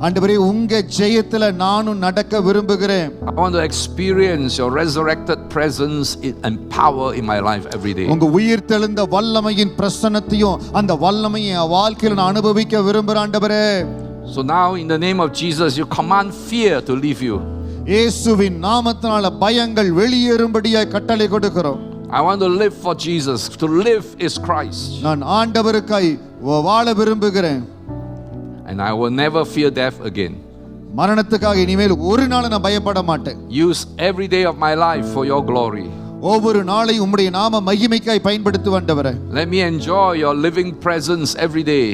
ஆண்டவரே, உங்க ஜெயத்துல நானும் நடக்க விரும்புகிறேன்.
I want to experience your resurrected presence and power in my life every day.
உங்க உயிர்த்தெழுந்த வல்லமையின் பிரசன்னத்தையும் அந்த வல்லமையை என் வாழ்க்கையில நான் அனுபவிக்க விரும்புகிறேன் ஆண்டவரே.
So now in the name of Jesus, you command fear to leave you.
இயேசுவின் நாமத்தினால பயங்கள் வெளியேறும்படியாய் கட்டளை கொடுக்கிறோம்.
I want to live for Jesus. To live is Christ.
நான் ஆண்டவருக்காய் வாழ விரும்புகிறேன்.
And I will never fear death again.
மரணத்துக்காக இனிமேல் ஒரு நாள் நான் பயப்பட மாட்டேன்.
Use every day of my life for your glory.
ஒவ்வொரு நாளையும் உம்முடைய நாம மகிமைக்காய் பயன்படுத்து ஆண்டவரே.
Let me enjoy your living presence every day.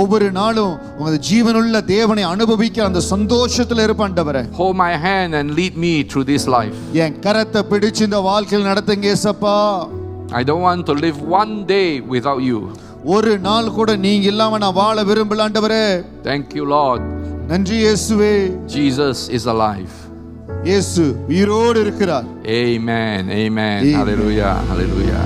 ஒவ்வொரு நாளும் உங்க ஜீவனுள்ள தேவனை அனுபவிக்க அந்த சந்தோஷத்துல இருப்பேன் ஆண்டவரே.
Hold my hand and lead me through this life.
என் கரத்தை பிடிச்சு இந்த வாழ்க்கையில் நடத்துங்க இயேசப்பா.
I don't want to live one day without you.
ஒரு நாள் கூட நீங்க இல்லாம நான் வாழ விரும்பல ஆண்டவரே.
Thank you, Lord.
நன்றி இயேசுவே.
Jesus is alive.
இயேசு உயிரோடு இருக்கிறார்.
Amen. Amen. Hallelujah. Hallelujah.